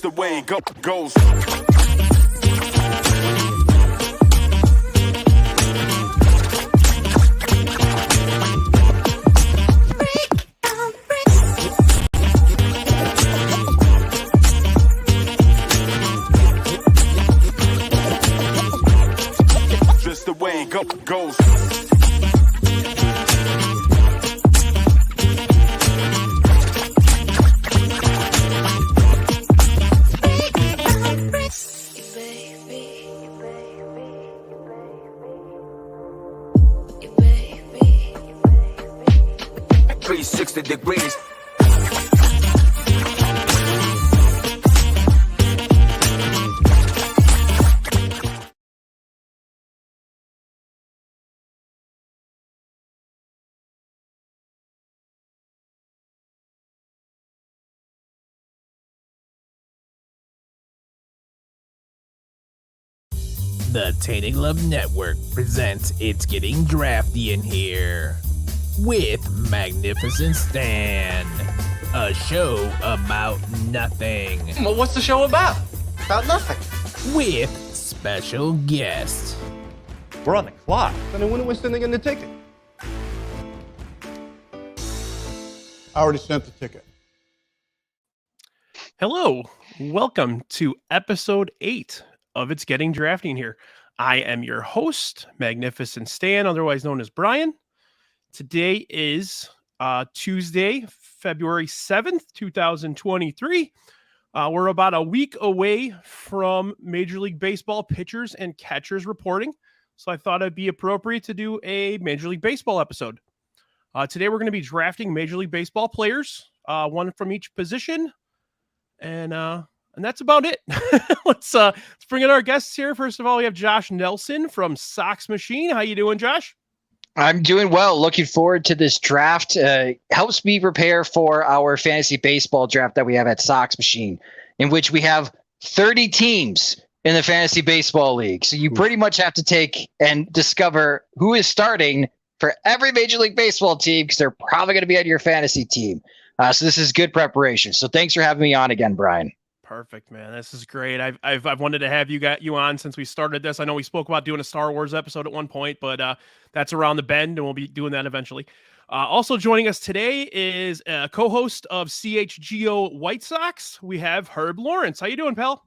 the way it goes. Just the way it goes. Degrees. The Tainted Love Network presents It's Getting Drafty in Here with Magnificent Stan, a show about nothing. Well, what's the show about? About nothing. With special guests. We're on the clock. Then when are we sending in the ticket? I already sent the ticket. Hello, welcome to episode 8 of It's Getting Drafty in Here. I am your host, Magnificent Stan, otherwise known as Brian. Today is Tuesday, February 7th, 2023. We're about a week away from Major League Baseball pitchers and catchers reporting, so I thought it'd be appropriate to do a Major League Baseball episode. Today we're going to be drafting Major League Baseball players, one from each position, and that's about it. Let's bring in our guests here. First of all, we have Josh Nelson from Sox Machine. How you doing, Josh? I'm doing well. Looking forward to this draft. Helps me prepare for our fantasy baseball draft that we have at Sox Machine, in which we have 30 teams in the fantasy baseball league. So you pretty much have to take and discover who is starting for every Major League Baseball team, because they're probably going to be on your fantasy team. So this is good preparation. So thanks for having me on again, Brian. Perfect, man. This is great. I've wanted to have you on since we started this. I know we spoke about doing a Star Wars episode at one point, but that's around the bend, and we'll be doing that eventually. Also joining us today is a co-host of CHGO White Sox. We have Herb Lawrence. How you doing, pal?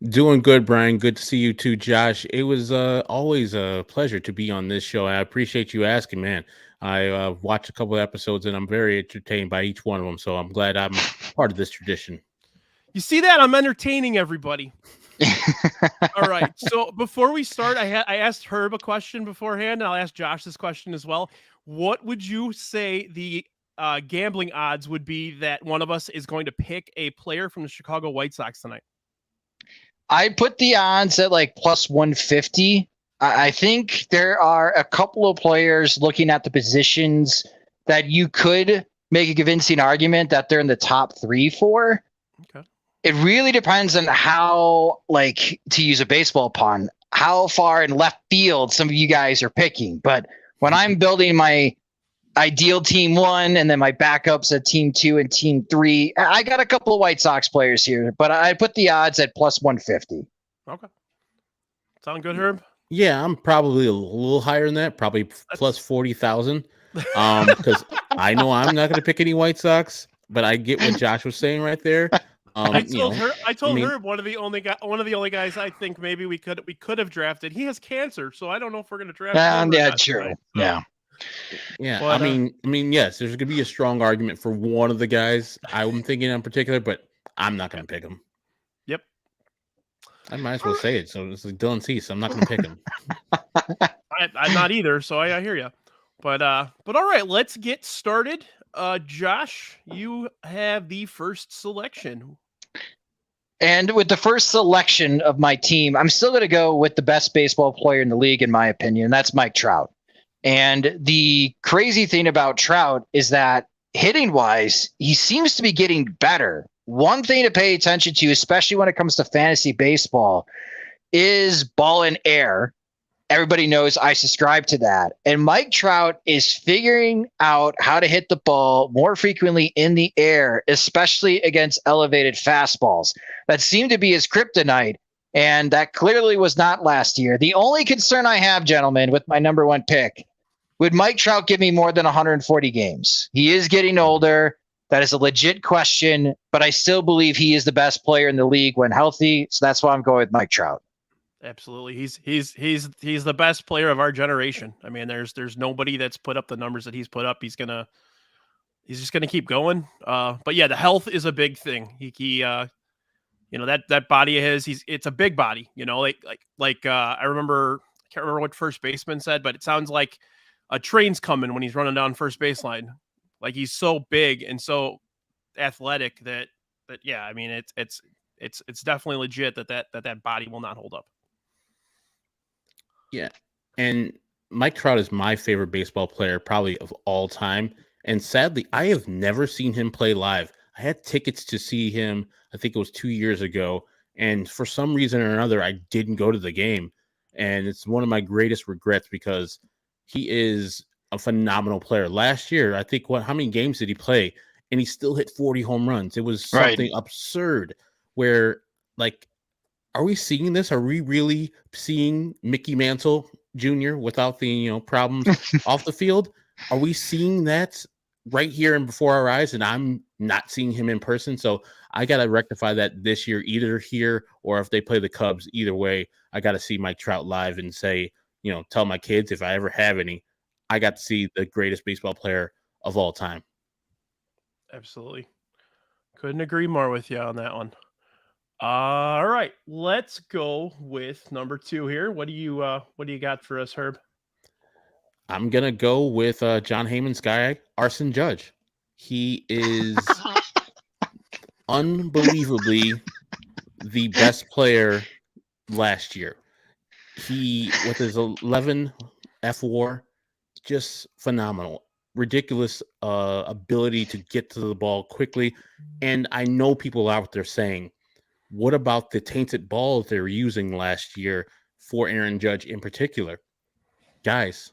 Doing good, Brian. Good to see you too, Josh. It was always a pleasure to be on this show. I appreciate you asking, man. I watched a couple of episodes, and I'm very entertained by each one of them, so I'm glad I'm part of this tradition. You see that? I'm entertaining everybody. All right. So before we start, I asked Herb a question beforehand, and I'll ask Josh this question as well. What would you say the gambling odds would be that one of us is going to pick a player from the Chicago White Sox tonight? I put the odds at like plus 150. I think there are a couple of players looking at the positions that you could make a convincing argument that they're in the top 3 for. Okay. It really depends on how, like, to use a baseball pun, how far in left field some of you guys are picking. But when I'm building my ideal team 1 and then my backups at team 2 and team 3, I got a couple of White Sox players here, but I put the odds at plus 150. Okay. Sound good, Herb? Yeah, I'm probably a little higher than that, probably plus 40,000. Because I know I'm not going to pick any White Sox, but I get what Josh was saying right there. I told Herb one of the only guys I think maybe we could have drafted. He has cancer, so I don't know if we're going to draft him. Yeah, true. Tonight, so. Yeah. But, I mean, yes, there's going to be a strong argument for one of the guys I'm thinking in particular, but I'm not going to pick him. Yep. I might as well say it. So it's like Dylan Cease. I'm not going to pick him. I'm not either, so I hear you. But all right, let's get started. Josh, you have the first selection. And with the first selection of my team, I'm still going to go with the best baseball player in the league, in my opinion. That's Mike Trout. And the crazy thing about Trout is that hitting wise, he seems to be getting better. One thing to pay attention to, especially when it comes to fantasy baseball, is ball in air. everybody knows I subscribe to that. And Mike Trout is figuring out how to hit the ball more frequently in the air, especially against elevated fastballs. That seemed to be his kryptonite, and that clearly was not last year. The only concern I have, gentlemen, with my number one pick, would Mike Trout give me more than 140 games? He is getting older. That is a legit question, but I still believe he is the best player in the league when healthy. So that's why I'm going with Mike Trout. Absolutely. He's the best player of our generation. I mean, there's nobody that's put up the numbers that he's put up. He's just gonna keep going. But yeah, the health is a big thing. He that body of his, it's a big body, I remember, I can't remember what first baseman said, but it sounds like a train's coming when he's running down first baseline. Like, he's so big and so athletic that yeah, I mean, it's definitely legit that body will not hold up. Yeah. And Mike Trout is my favorite baseball player probably of all time. And sadly, I have never seen him play live. I had tickets to see him, I think it was 2 years ago. And for some reason or another, I didn't go to the game. And it's one of my greatest regrets because he is a phenomenal player. Last year, I think, how many games did he play? And he still hit 40 home runs. It was something absurd where, like, are we seeing this? Are we really seeing Mickey Mantle Jr. without the problems off the field? Are we seeing that right here and before our eyes? And I'm not seeing him in person. So I got to rectify that this year, either here or if they play the Cubs. Either way, I got to see Mike Trout live and say, tell my kids, if I ever have any, I got to see the greatest baseball player of all time. Absolutely. Couldn't agree more with you on that one. All right, let's go with number 2 here. What do you got for us, Herb? I'm gonna go with John Heyman's guy, Arson Judge. He is unbelievably the best player last year. He, with his 11 F WAR, just phenomenal. Ridiculous ability to get to the ball quickly. And I know people out there saying, what about the tainted balls they were using last year for Aaron Judge in particular? Guys,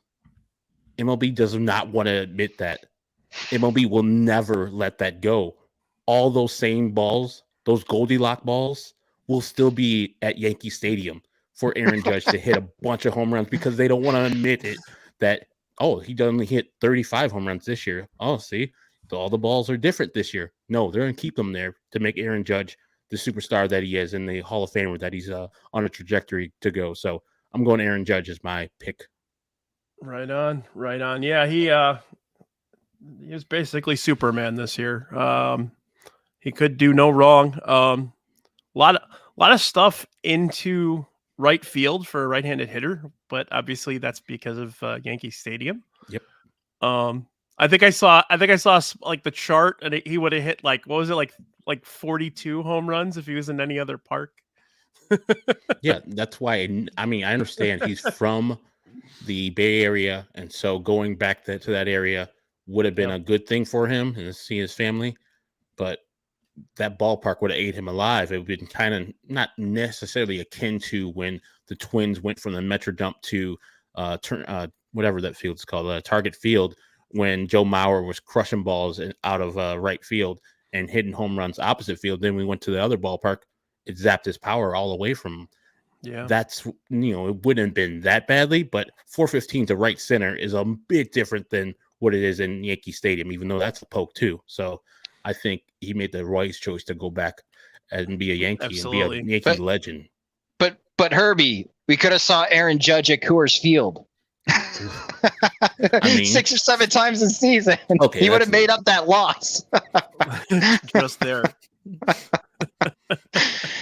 MLB does not want to admit that. MLB will never let that go. All those same balls, those Goldilocks balls, will still be at Yankee Stadium for Aaron Judge to hit a bunch of home runs because they don't want to admit it that, he only hit 35 home runs this year. Oh, see, all the balls are different this year. No, they're going to keep them there to make Aaron Judge the superstar that he is and the Hall of Famer that he's on a trajectory to go. So I'm going Aaron Judge as my pick. Right on. Yeah, he was basically Superman this year. He could do no wrong. A lot of stuff into right field for a right-handed hitter, but obviously that's because of Yankee Stadium. Yep. I think I saw like the chart, and he would have hit like 42 home runs if he was in any other park. Yeah, that's why. I mean, I understand he's from the Bay Area, and so going back to that area would have been a good thing for him and to see his family. But that ballpark would have ate him alive. It would have been kind of not necessarily akin to when the Twins went from the Metro Dump to whatever that field's called, Target Field, when Joe Mauer was crushing balls out of right field and hitting home runs opposite field. Then we went to the other ballpark. It zapped his power all away from him. Yeah. That's, it wouldn't have been that badly, but 415 to right center is a bit different than what it is in Yankee Stadium, even though that's a poke too. So I think he made the right choice to go back and be a Yankee. Absolutely. And be a Yankee legend. But Herbie, we could have saw Aaron Judge at Coors Field. I mean, 6 or 7 times this season. Okay, he would have made up that loss. Just there.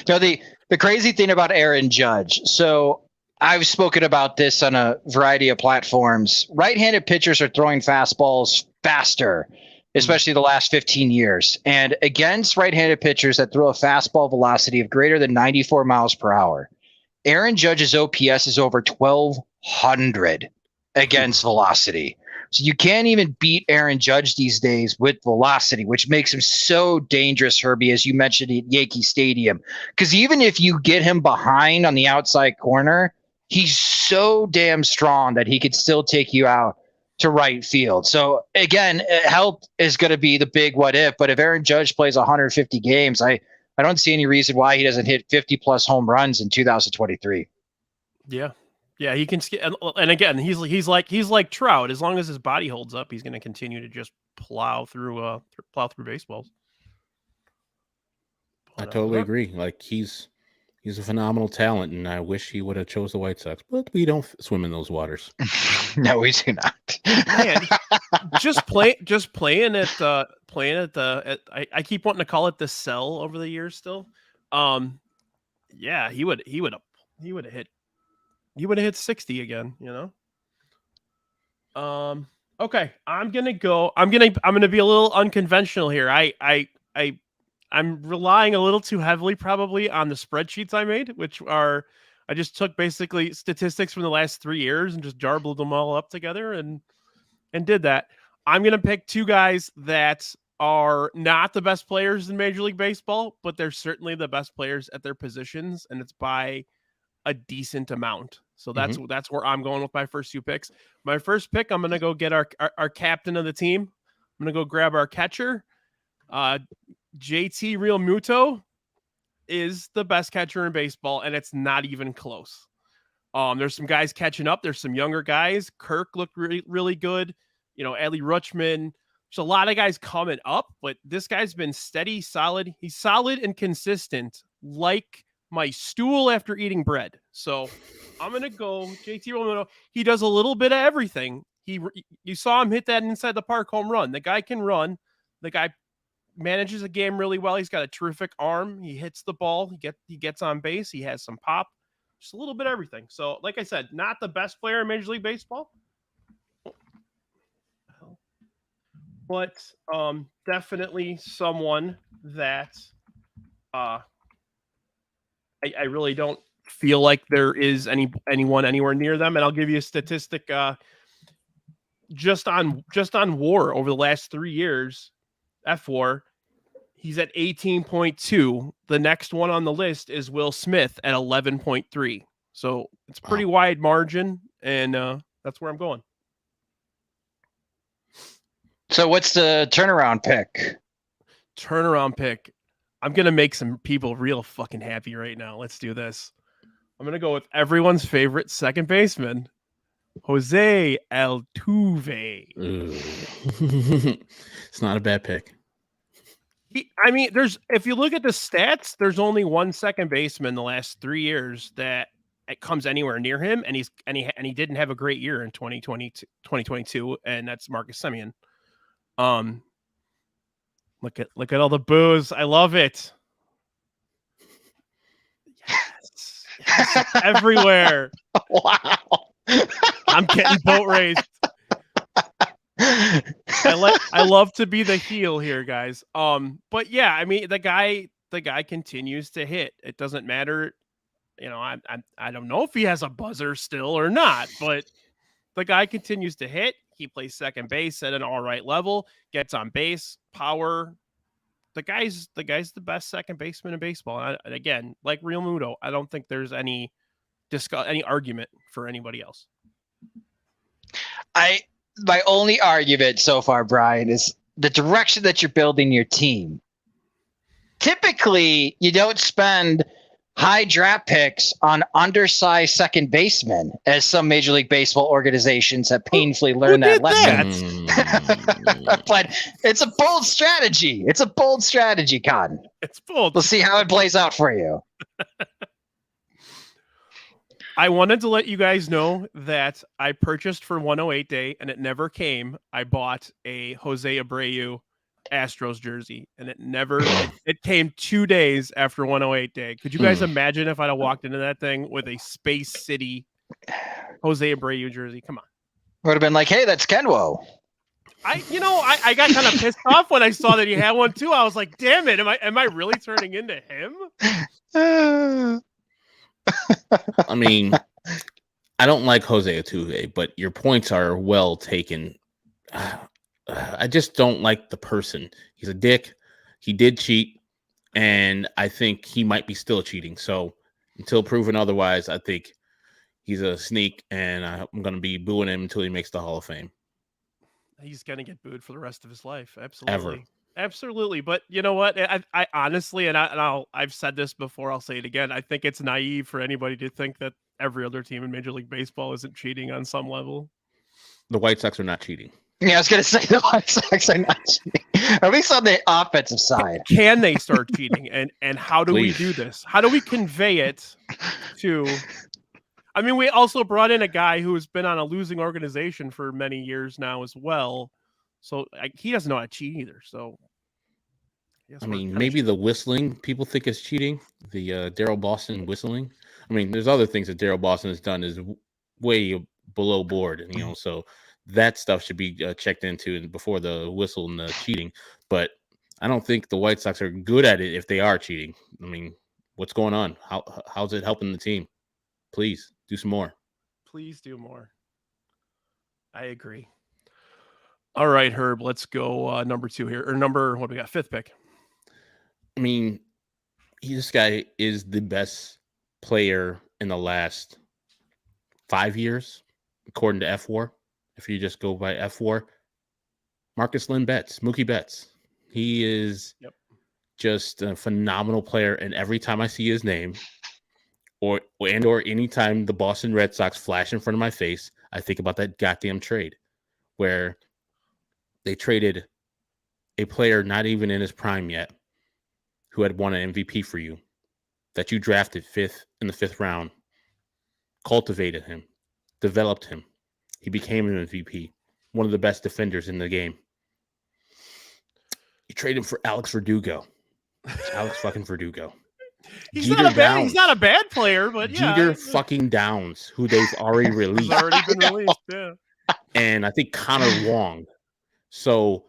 The crazy thing about Aaron Judge. So I've spoken about this on a variety of platforms. Right-handed pitchers are throwing fastballs faster, especially the last 15 years. And against right-handed pitchers that throw a fastball velocity of greater than 94 miles per hour, Aaron Judge's OPS is over 1,200 against velocity. So you can't even beat Aaron Judge these days with velocity, which makes him so dangerous, Herbie, as you mentioned at Yankee Stadium. Because even if you get him behind on the outside corner, he's so damn strong that he could still take you out to right field. So again, health is going to be the big what if, but if Aaron Judge plays 150 games, I don't see any reason why he doesn't hit 50 plus home runs in 2023. Yeah. Yeah, he can and again, he's like Trout. As long as his body holds up, he's going to continue to just plow through baseballs. I totally agree. Like he's a phenomenal talent, and I wish he would have chose the White Sox, but we don't swim in those waters. No, we do not. Man, just playing at I keep wanting to call it the cell over the years still. Yeah, he would have hit 60 again, you know? Okay, I'm gonna be a little unconventional here. I'm relying a little too heavily probably on the spreadsheets I made, which are I just took basically statistics from the last 3 years and just jarbled them all up together and did that. I'm gonna pick two guys that are not the best players in Major League Baseball, but they're certainly the best players at their positions, and it's by a decent amount. So that's where I'm going with my first two picks. My first pick, I'm gonna go get our captain of the team. I'm gonna go grab our catcher. JT Real Muto is the best catcher in baseball, and it's not even close. There's some guys catching up. There's some younger guys. Kirk looked really, really good. You know, Adley Rutschman. There's a lot of guys coming up, but this guy's been steady, solid. He's solid and consistent, like my stool after eating bread. So I'm going to go JT Real Muto. He does a little bit of everything. You saw him hit that inside the park home run. The guy can run. The guy manages a game really well. He's got a terrific arm. He hits the ball. He gets on base. He has some pop. Just a little bit of everything. So, like I said, not the best player in Major League Baseball, but definitely someone that I really don't feel like there is anyone anywhere near them. And I'll give you a statistic just on WAR over the last 3 years. F4, he's at 18.2. The next one on the list is Will Smith at 11.3. So it's pretty wide margin, and that's where I'm going. So what's the turnaround pick? I'm going to make some people real fucking happy right now. Let's do this. I'm going to go with everyone's favorite second baseman, Jose Altuve. It's not a bad pick. If you look at the stats, there's only one second baseman in the last 3 years that it comes anywhere near him, and he didn't have a great year in 2022, and that's Marcus Semien. Look at all the boos. I love it. Yes, everywhere. Wow. I'm getting boat raced. I love to be the heel here, guys. But yeah, I mean, the guy continues to hit. It doesn't matter. You know, I don't know if he has a buzzer still or not, but the guy continues to hit. He plays second base at an all right level, gets on base, power. The guy's the best second baseman in baseball. And again, like Real Muto, I don't think there's any argument for anybody else. My only argument so far, Brian, is the direction that you're building your team. Typically, you don't spend high draft picks on undersized second basemen, as some Major League Baseball organizations have painfully learned that lesson. But it's a bold strategy. Con. It's bold. We'll see how it plays out for you. I wanted to let you guys know that I purchased for 108 Day, and it never came. I bought a Jose Abreu Astros jersey, and it came 2 days after 108 Day. Could you guys imagine if I'd have walked into that thing with a Space City Jose Abreu jersey? Come on. Would have been like, hey, that's Kenwo. I got kind of pissed off when I saw that he had one too. I was like, damn it, am I really turning into him? I mean, I don't like Jose Altuve, but your points are well taken. I just don't like the person. He's a dick. He did cheat, and I think he might be still cheating. So until proven otherwise, I think he's a sneak, and I'm going to be booing him until he makes the Hall of Fame. He's gonna get booed for the rest of his life. Ever. Absolutely. But you know what? I honestly, I've said this before. I'll say it again. I think it's naive for anybody to think that every other team in Major League Baseball isn't cheating on some level. The White Sox are not cheating. Yeah, I was going to say the White Sox are not cheating, at least on the offensive side. Can they start cheating? And how do Please. we do this? How do we convey it to? I mean, we also brought in a guy who has been on a losing organization for many years now as well. So he doesn't know how to cheat either. So I mean, maybe the whistling people think is cheating. The Daryl Boston whistling. I mean, there's other things that Daryl Boston has done is way below board, and so that stuff should be checked into before the whistle and the cheating. But I don't think the White Sox are good at it if they are cheating. I mean, what's going on? How's it helping the team? Please do some more. Please do more. I agree. All right, Herb, let's go number 2 here. Or what do we got? 5th pick. I mean, this guy is the best player in the last 5 years, according to F4. If you just go by F4, Marcus Lynn Betts, Mookie Betts. He is just a phenomenal player. And every time I see his name or anytime the Boston Red Sox flash in front of my face, I think about that goddamn trade where they traded a player not even in his prime yet who had won an MVP for you, that you drafted in the 5th round, cultivated him, developed him. He became an MVP, one of the best defenders in the game. You trade him for Alex Verdugo. Alex fucking Verdugo. He's not a bad player, but Jeter fucking Downs, who they've already released. He's already been released, yeah. And I think Connor Wong. So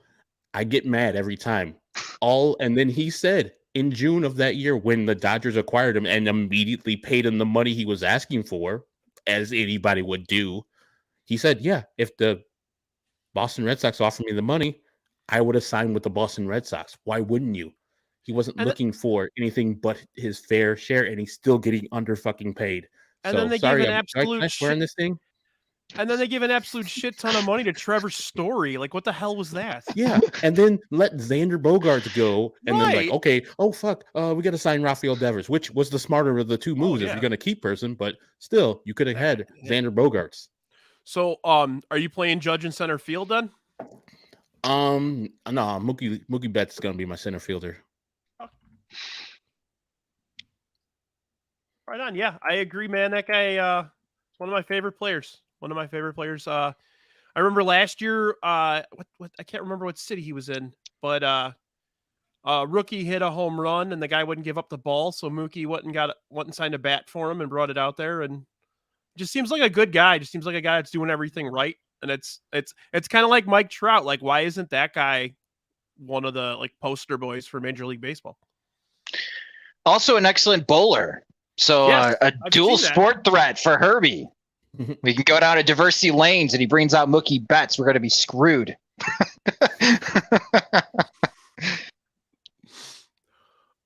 I get mad every time. And then he said in June of that year when the Dodgers acquired him and immediately paid him the money he was asking for, as anybody would do, he said, yeah, if the Boston Red Sox offered me the money, I would have signed with the Boston Red Sox. Why wouldn't you? He wasn't looking for anything but his fair share, and he's still getting under fucking paid. And then they give an absolute this thing. And then they give an absolute shit ton of money to Trevor Story. Like, what the hell was that? Yeah, and then let Xander Bogaerts go, and then like, okay, oh fuck, we got to sign Rafael Devers, which was the smarter of the two moves if you're gonna keep person, but still, you could have had Xander Bogaerts. So, are you playing Judge in center field then? No, Mookie Betts is gonna be my center fielder. Right on, yeah, I agree, man. That guy, is one of my favorite players. I remember last year, what I can't remember what city he was in, but rookie hit a home run and the guy wouldn't give up the ball, so Mookie went and signed a bat for him and brought it out there, and just seems like a good guy. Just seems like a guy that's doing everything right, and it's kind of like Mike Trout. Like, why isn't that guy one of the like poster boys for Major League Baseball? Also, an excellent bowler. So Yes, a dual sport threat for Herbie. We can go down to diversity lanes and he brings out Mookie Betts. We're going to be screwed.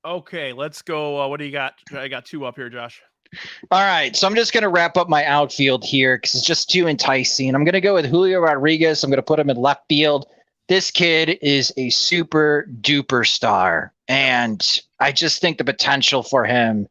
Okay, let's go. What do you got? I got 2 up here, Josh. All right, so I'm just going to wrap up my outfield here because it's just too enticing. I'm going to go with Julio Rodriguez. I'm going to put him in left field. This kid is a super duper star, and I just think the potential for him,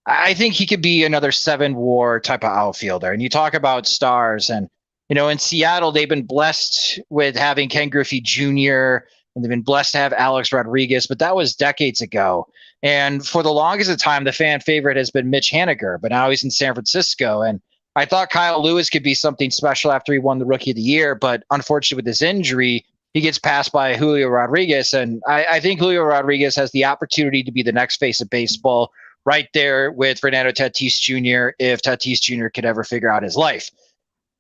I think he could be another 7-WAR type of outfielder. And you talk about stars, and in Seattle, they've been blessed with having Ken Griffey Jr., and they've been blessed to have Alex Rodriguez, but that was decades ago. And for the longest of time, the fan favorite has been Mitch Haniger, but now he's in San Francisco. And I thought Kyle Lewis could be something special after he won the Rookie of the Year, but unfortunately with his injury, he gets passed by Julio Rodriguez. And I think Julio Rodriguez has the opportunity to be the next face of baseball, right there with Fernando Tatis Jr. if Tatis Jr. could ever figure out his life.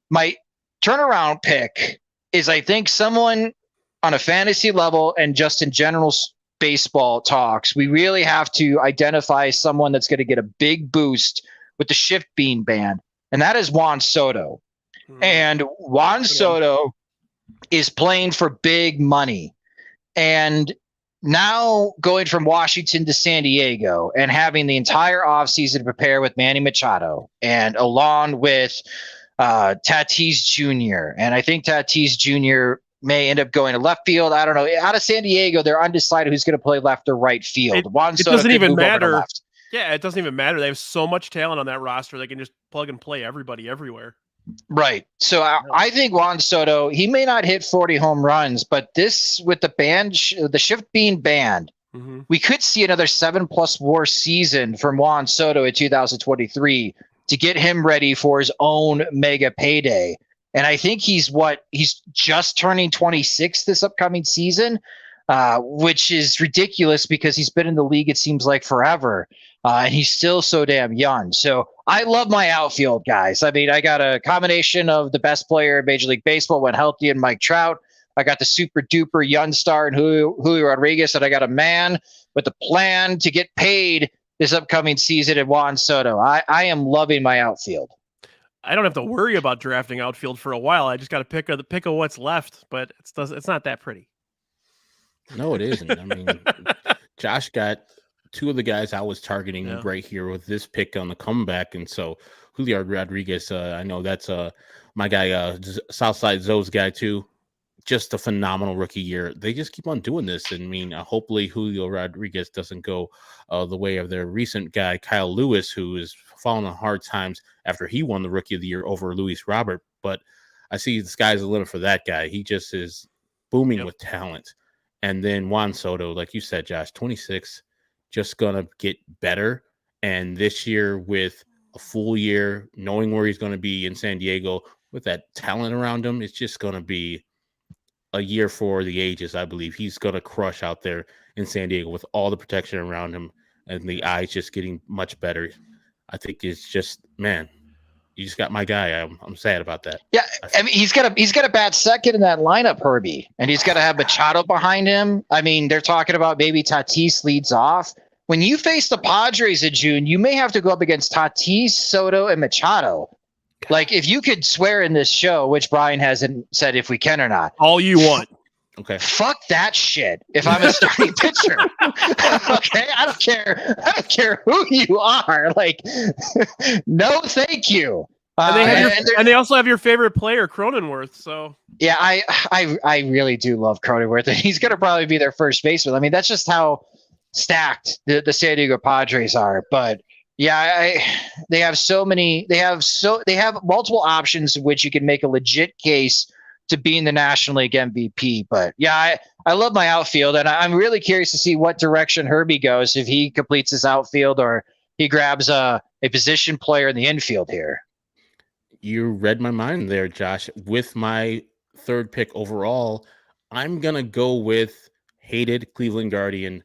My turnaround pick is, I think, someone on a fantasy level and just in general baseball talks, we really have to identify someone that's going to get a big boost with the shift bean ban, and that is Juan Soto. And Juan Soto is playing for big money. And now going from Washington to San Diego and having the entire offseason to prepare with Manny Machado and along with Tatis Jr. And I think Tatis Jr. may end up going to left field. I don't know. Out of San Diego, they're undecided who's going to play left or right field. It doesn't even matter. Yeah, it doesn't even matter. They have so much talent on that roster. They can just plug and play everybody everywhere. Right. So I think Juan Soto, he may not hit 40 home runs, but this with the the shift being banned, we could see another 7+ WAR season from Juan Soto in 2023 to get him ready for his own mega payday. And I think he's just turning 26 this upcoming season, which is ridiculous because he's been in the league, it seems like, forever. And he's still so damn young. So I love my outfield, guys. I mean, I got a combination of the best player in Major League Baseball when healthy and Mike Trout. I got the super duper young star in Julio Rodriguez, and I got a man with a plan to get paid this upcoming season in Juan Soto. I am loving my outfield. I don't have to worry about drafting outfield for a while. I just got to pick of what's left, but it's not that pretty. No, it isn't. I mean, Josh got two of the guys I was targeting right here with this pick on the comeback. And so Julio Rodriguez, I know that's my guy, Southside Zoe's guy too. Just a phenomenal rookie year. They just keep on doing this. And I mean, hopefully Julio Rodriguez doesn't go the way of their recent guy, Kyle Lewis, who is falling on hard times after he won the rookie of the year over Luis Robert. But I see the sky's the limit for that guy. He just is booming with talent. And then Juan Soto, like you said, Josh, 26, just going to get better. And this year, with a full year, knowing where he's going to be in San Diego, with that talent around him, it's just going to be a year for the ages, I believe. He's going to crush out there in San Diego with all the protection around him and the eyes just getting much better. I think it's just, man, you just got my guy. I'm sad about that. Yeah, I mean, he's got a bad second in that lineup, Herbie, and he's got to have Machado behind him. I mean, they're talking about maybe Tatis leads off. When you face the Padres in June, you may have to go up against Tatis, Soto, and Machado. Like, if you could swear in this show, which Brian hasn't said if we can or not. All you want. Okay. Fuck that shit. If I'm a starting pitcher, okay, I don't care who you are. Like, no, thank you. And they also have your favorite player, Cronenworth. So yeah, I really do love Cronenworth, and he's gonna probably be their first baseman. I mean, that's just how stacked the San Diego Padres are. But yeah, they have multiple options in which you can make a legit case to being the National League MVP. But yeah, I love my outfield, and I'm really curious to see what direction Herbie goes, if he completes his outfield or he grabs a position player in the infield here. You read my mind there, Josh. With my third pick overall, I'm going to go with hated Cleveland Guardian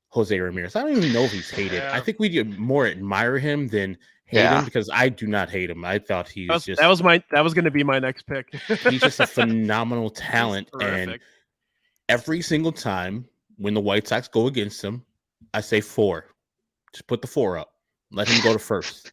Jose Ramirez. I don't even know if he's hated. I think we more admire him than hate him, because I do not hate him. I thought he was just... That was going to be my next pick. He's just a phenomenal talent. And every single time when the White Sox go against him, I say 4. Just put the 4 up. Let him go to first.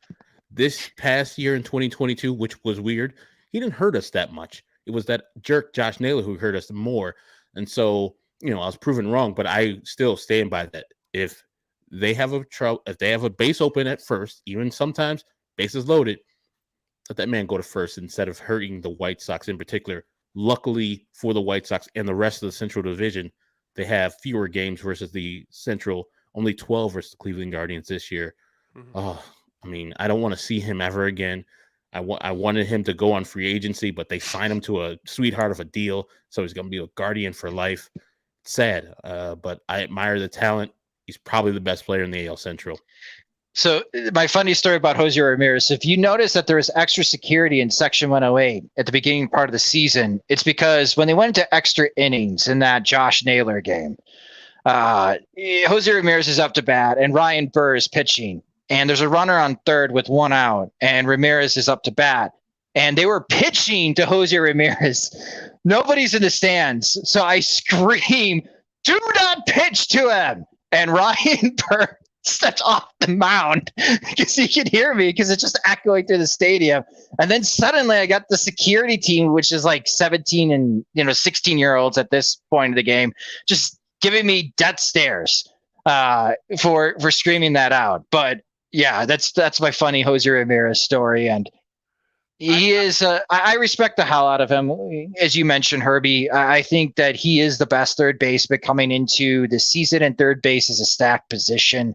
This past year in 2022, which was weird, he didn't hurt us that much. It was that jerk Josh Naylor who hurt us more. And so, I was proven wrong, but I still stand by that. If they have a base open at first, even sometimes bases loaded, let that man go to first instead of hurting the White Sox in particular. Luckily for the White Sox and the rest of the Central Division, they have fewer games versus the Central, only 12 versus the Cleveland Guardians this year. Mm-hmm. Oh, I mean, I don't want to see him ever again. I wanted him to go on free agency, but they signed him to a sweetheart of a deal, so he's going to be a Guardian for life. Sad, but I admire the talent. He's probably the best player in the AL Central. So my funny story about Jose Ramirez, if you notice that there was extra security in Section 108 at the beginning part of the season, it's because when they went into extra innings in that Josh Naylor game, Jose Ramirez is up to bat and Ryan Burr is pitching. And there's a runner on third with 1 out, and Ramirez is up to bat. And they were pitching to Jose Ramirez. Nobody's in the stands. So I scream, "Do not pitch to him." And Ryan Burr stepped off the mound because he could hear me, because it's just echoing through the stadium. And then suddenly I got the security team, which is like 17 and 16-year-olds at this point of the game, just giving me death stares for screaming that out. But yeah, that's my funny Jose Ramirez story, and he is. I respect the hell out of him, as you mentioned, Herbie. I think that he is the best third baseman coming into the season, and third base is a stacked position.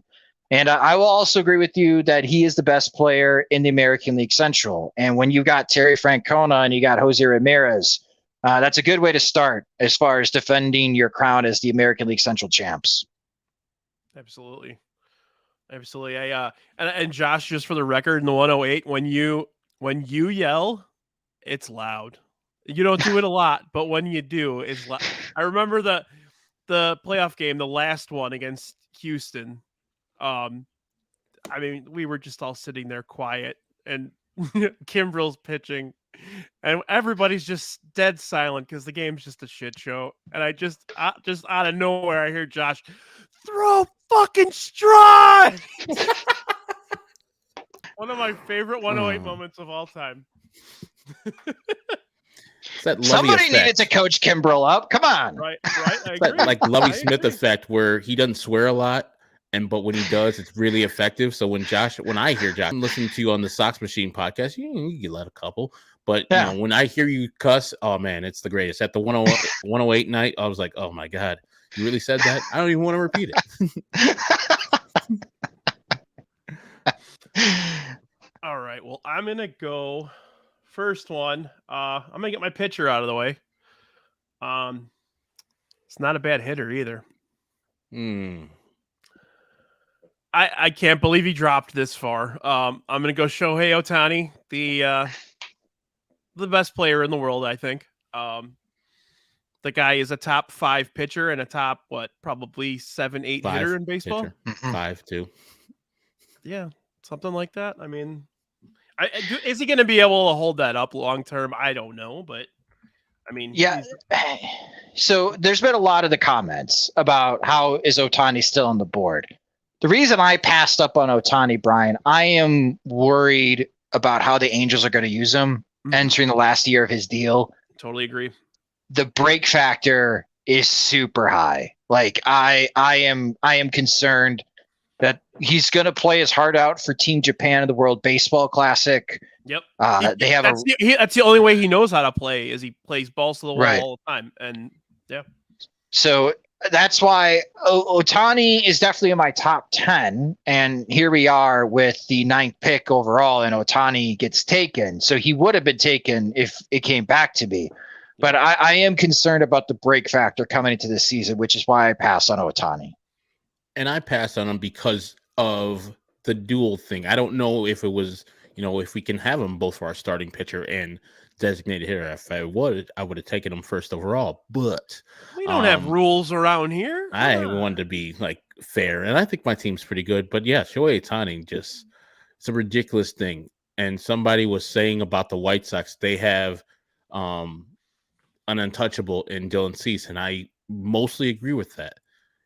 And I will also agree with you that he is the best player in the American League Central. And when you got Terry Francona and you got Jose Ramirez, that's a good way to start as far as defending your crown as the American League Central champs. Absolutely. And Josh, just for the record, in the 108, when you yell, it's loud. You don't do it a lot, but when you do, it's loud. I remember the playoff game, the last one against Houston. I mean, we were just all sitting there quiet, and Kimbrel's pitching, and everybody's just dead silent because the game's just a shit show. And I just out of nowhere, I hear Josh throw fucking stride. One of my favorite 108 moments of all time. Somebody needed to coach Kimbrel up. Come on. Right. I agree. Like Lovey Smith effect, where he doesn't swear a lot, but when he does, it's really effective. So when I hear Josh, I'm listening to you on the Sox Machine podcast, you let a couple. But when I hear you cuss, oh man, it's the greatest. At the 108 night, I was like, oh my God, you really said that? I don't even want to repeat it. All right. Well, I'm going to go first one. I'm going to get my pitcher out of the way. It's not a bad hitter either. I can't believe he dropped this far. I'm going to go Shohei Ohtani, the best player in the world, I think. The guy is a top 5 pitcher and a top, probably 7-8 hitter in baseball? 5-2. Yeah, something like that. I mean, is he going to be able to hold that up long term? I don't know, but I mean, yeah. So there's been a lot of the comments about how is Ohtani still on the board. The reason I passed up on Ohtani, Brian, I am worried about how the Angels are going to use him entering the last year of his deal. Totally agree. The break factor is super high. Like I am concerned that he's going to play his heart out for Team Japan in the World Baseball Classic. Yep. They have that's the only way he knows how to play is he plays balls to the wall all the time. And yeah. So that's why Ohtani is definitely in my top 10. And here we are with the 9th pick overall, and Ohtani gets taken. So he would have been taken if it came back to me. But I am concerned about the break factor coming into this season, which is why I passed on Ohtani. And I passed on him because of the dual thing. I don't know if it was, if we can have him both for our starting pitcher and designated hitter. If I would have taken him first overall. But we don't have rules around here. I wanted to be fair, and I think my team's pretty good. But yeah, Shohei Ohtani it's a ridiculous thing. And somebody was saying about the White Sox, they have an untouchable in Dylan Cease, and I mostly agree with that.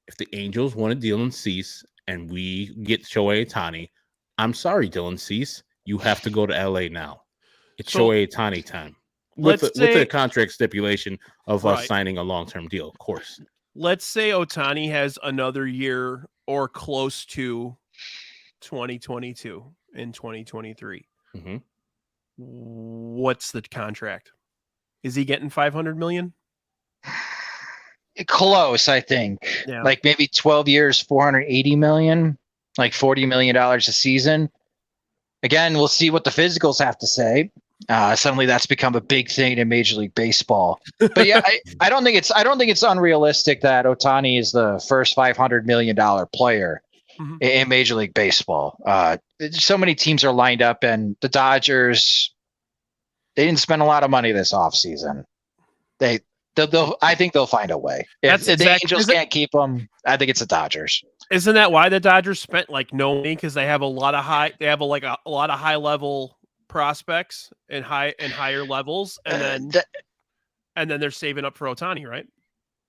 If the Angels want to Dylan Cease and we get Shohei Ohtani, I'm sorry, Dylan Cease, you have to go to LA now. It's Shohei Ohtani time. With the contract stipulation of us signing a long-term deal, of course. Let's say Ohtani has another year or close to 2022 and 2023. Mm-hmm. What's the contract? Is he getting $500 million? Close, I think. Yeah. Like maybe 12 years, $480 million, like $40 million a season. Again, we'll see what the physicals have to say. Suddenly that's become a big thing in Major League Baseball. But yeah, I don't think it's unrealistic that Ohtani is the first $500 million player in Major League Baseball. So many teams are lined up, and the Dodgers, they didn't spend a lot of money this offseason. I think they'll find a way. If the Angels can't keep them, I think it's the Dodgers. Isn't that why the Dodgers spent no money? Because they have a lot of high level prospects and higher levels, and then they're saving up for Ohtani, right?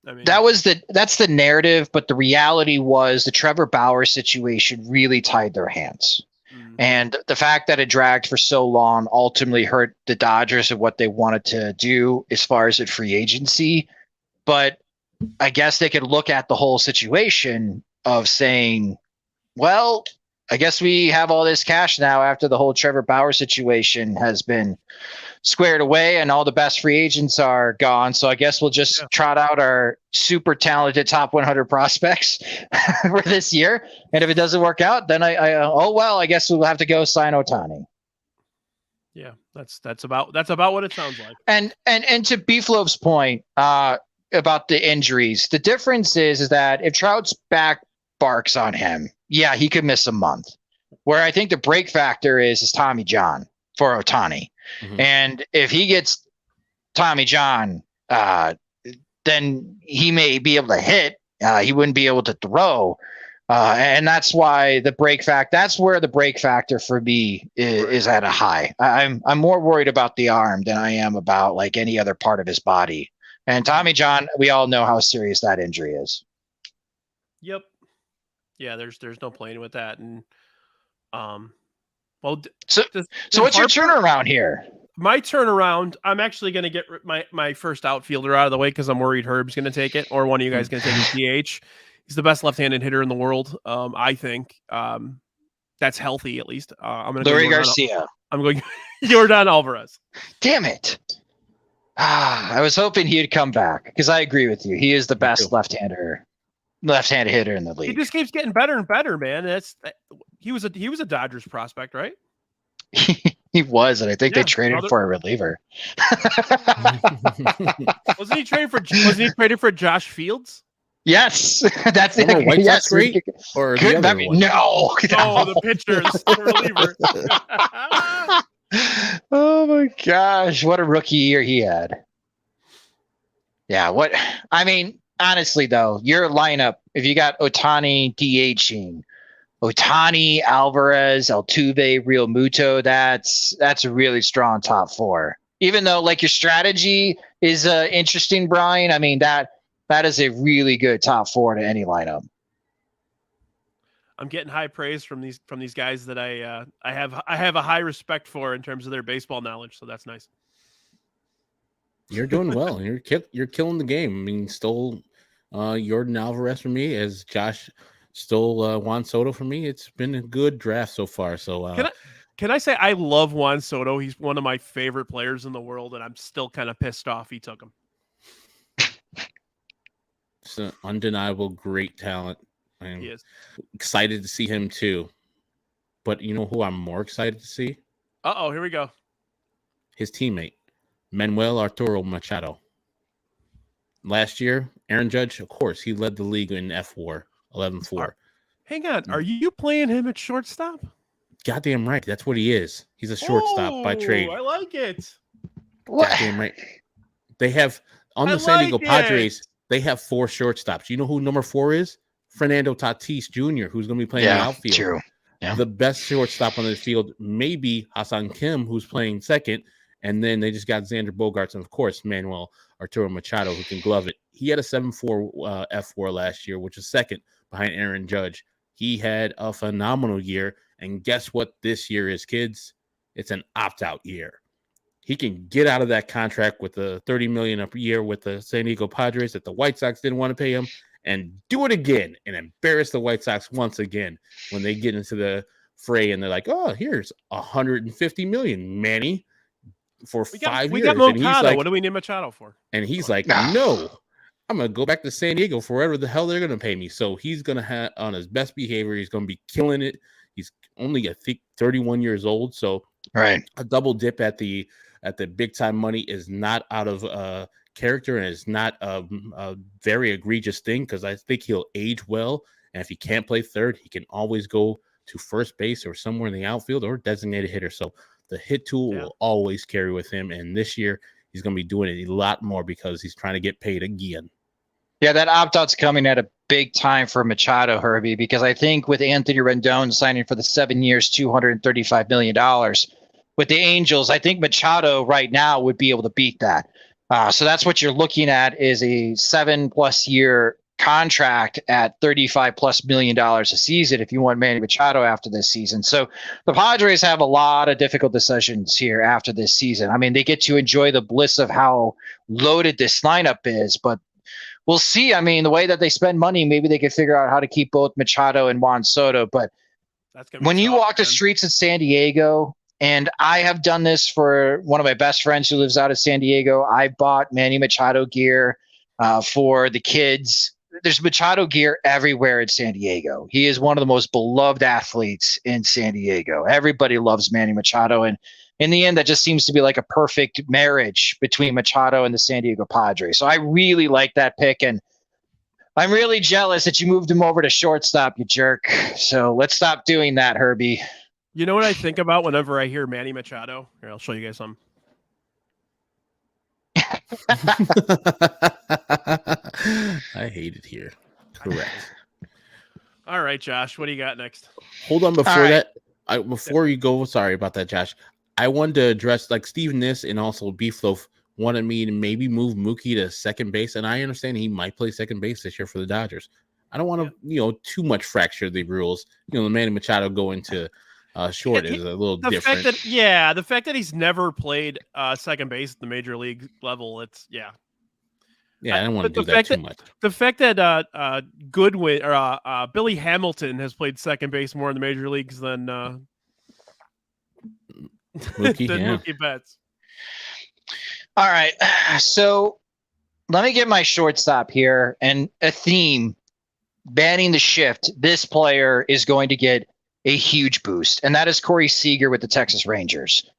I mean, that's the narrative, but the reality was the Trevor Bauer situation really tied their hands. And the fact that it dragged for so long ultimately hurt the Dodgers and what they wanted to do as far as free agency. But I guess they could look at the whole situation of saying, well, I guess we have all this cash now after the whole Trevor Bauer situation has been squared away and all the best free agents are gone. So I guess we'll just trot out our super talented top 100 prospects for this year. And if it doesn't work out, then I guess we'll have to go sign Ohtani. Yeah, that's about what it sounds like. And to Beefloaf's point about the injuries, the difference is that if Trout's back barks on him, yeah, he could miss a month. Where I think the break factor is Tommy John for Ohtani. Mm-hmm. And if he gets Tommy John, then he may be able to hit. He wouldn't be able to throw. And that's why that's where the break factor for me is at a high. I'm more worried about the arm than I am about like any other part of his body. And Tommy John, we all know how serious that injury is. Yep. Yeah, there's no playing with that. And so what's your turnaround here? My turnaround, I'm actually going to get my first outfielder out of the way because I'm worried Herb's going to take it, or one of you guys going to take his DH. He's the best left-handed hitter in the world, I think. That's healthy, at least. I'm going to Lurie Garcia. I'm going Yordan Alvarez. Damn it. I was hoping he'd come back because I agree with you. He is the best left-handed hitter in the league. He just keeps getting better and better, man. He was a Dodgers prospect, right? He was, and I think they traded for a reliever. Wasn't he traded for Josh Fields? Yes, that's it. White Sox great or the other one? No, the pitcher, the reliever. Oh my gosh, what a rookie year he had. Yeah, honestly though, your lineup, if you got Ohtani DHing, Ohtani, Alvarez, Altuve, Real Muto, that's a really strong top four. Even though like your strategy is interesting, Brian, I mean that is a really good top four to any lineup. I'm getting high praise from these guys that I have a high respect for in terms of their baseball knowledge, so that's nice. You're doing well. You're killing the game. I mean, stole Yordan Alvarez from me, as Josh stole Juan Soto from me. It's been a good draft so far. So can I say I love Juan Soto? He's one of my favorite players in the world, and I'm still kind of pissed off he took him. It's an undeniable great talent. I'm He is. excited to see him too. But you know who I'm more excited to see? Uh-oh, here we go. His teammate, Manuel Arturo Machado. Last year, Aaron Judge, of course, he led the league in F4, 11-4. Hang on, are you playing him at shortstop? Goddamn right. That's what he is. He's a shortstop by trade. I like it. Goddamn right. They have, on the San Diego Padres, they have 4 shortstops. You know who number 4 is? Fernando Tatis Jr., who's going to be playing in the outfield. True. Yeah. The best shortstop on the field may be Hassan Kim, who's playing second. And then they just got Xander Bogaerts and, of course, Manuel Arturo Machado, who can glove it. He had a 7.4 F4 last year, which is second behind Aaron Judge. He had a phenomenal year. And guess what this year is, kids? It's an opt-out year. He can get out of that contract with the $30 million a year with the San Diego Padres that the White Sox didn't want to pay him, and do it again and embarrass the White Sox once again when they get into the fray and they're like, oh, here's $150 million, Manny, for 5 years. We got And he's Machado. like, What do we need Machado for? and he's like, no, I'm going to go back to San Diego for whatever the hell they're going to pay me. So he's going to have on his best behavior. He's going to be killing it. He's only, I think, 31 years old. So right, a double dip at the big time money is not out of character, and it's not a very egregious thing, because I think he'll age well. And if he can't play third, he can always go to first base or somewhere in the outfield or designated hitter. So the hit tool will always carry with him. And this year he's going to be doing it a lot more because he's trying to get paid again. Yeah, that opt-out's coming at a big time for Machado, Herbie, because I think with Anthony Rendon signing for the 7 years, $235 million with the Angels, I think Machado right now would be able to beat that. So that's what you're looking at, is a 7+ year contract at $35+ million a season if you want Manny Machado after this season. So the Padres have a lot of difficult decisions here after this season. I mean, they get to enjoy the bliss of how loaded this lineup is, but we'll see. I mean, the way that they spend money, maybe they could figure out how to keep both Machado and Juan Soto. But That's gonna be when you tough, walk the man. streets of San Diego, and I have done this for one of my best friends who lives out of San Diego, I bought Manny Machado gear for the kids. There's Machado gear everywhere in San Diego. He is one of the most beloved athletes in San Diego. Everybody loves Manny Machado. And in the end, that just seems to be like a perfect marriage between Machado and the San Diego Padres. So I really like that pick. And I'm really jealous that you moved him over to shortstop, you jerk. So let's stop doing that, Herbie. You know what I think about whenever I hear Manny Machado? Here, I'll show you guys some. I hate it here. Correct. All right, Josh, what do you got next? Hold on before right. that. Before you go, sorry about that, Josh. I wanted to address like Steve Niss and also Beefloaf wanted me to maybe move Mookie to second base, and I understand he might play second base this year for the Dodgers. I don't want to, too much fracture the rules. The Manny Machado going to short is a little different. The fact that he's never played second base at the major league level, Yeah, I don't want to do that too much. The fact that Goodwin or Billy Hamilton has played second base more in the major leagues than Mookie, Mookie Betts. All right. So let me get my shortstop here, and a theme, banning the shift. This player is going to get a huge boost, and that is Corey Seager with the Texas Rangers.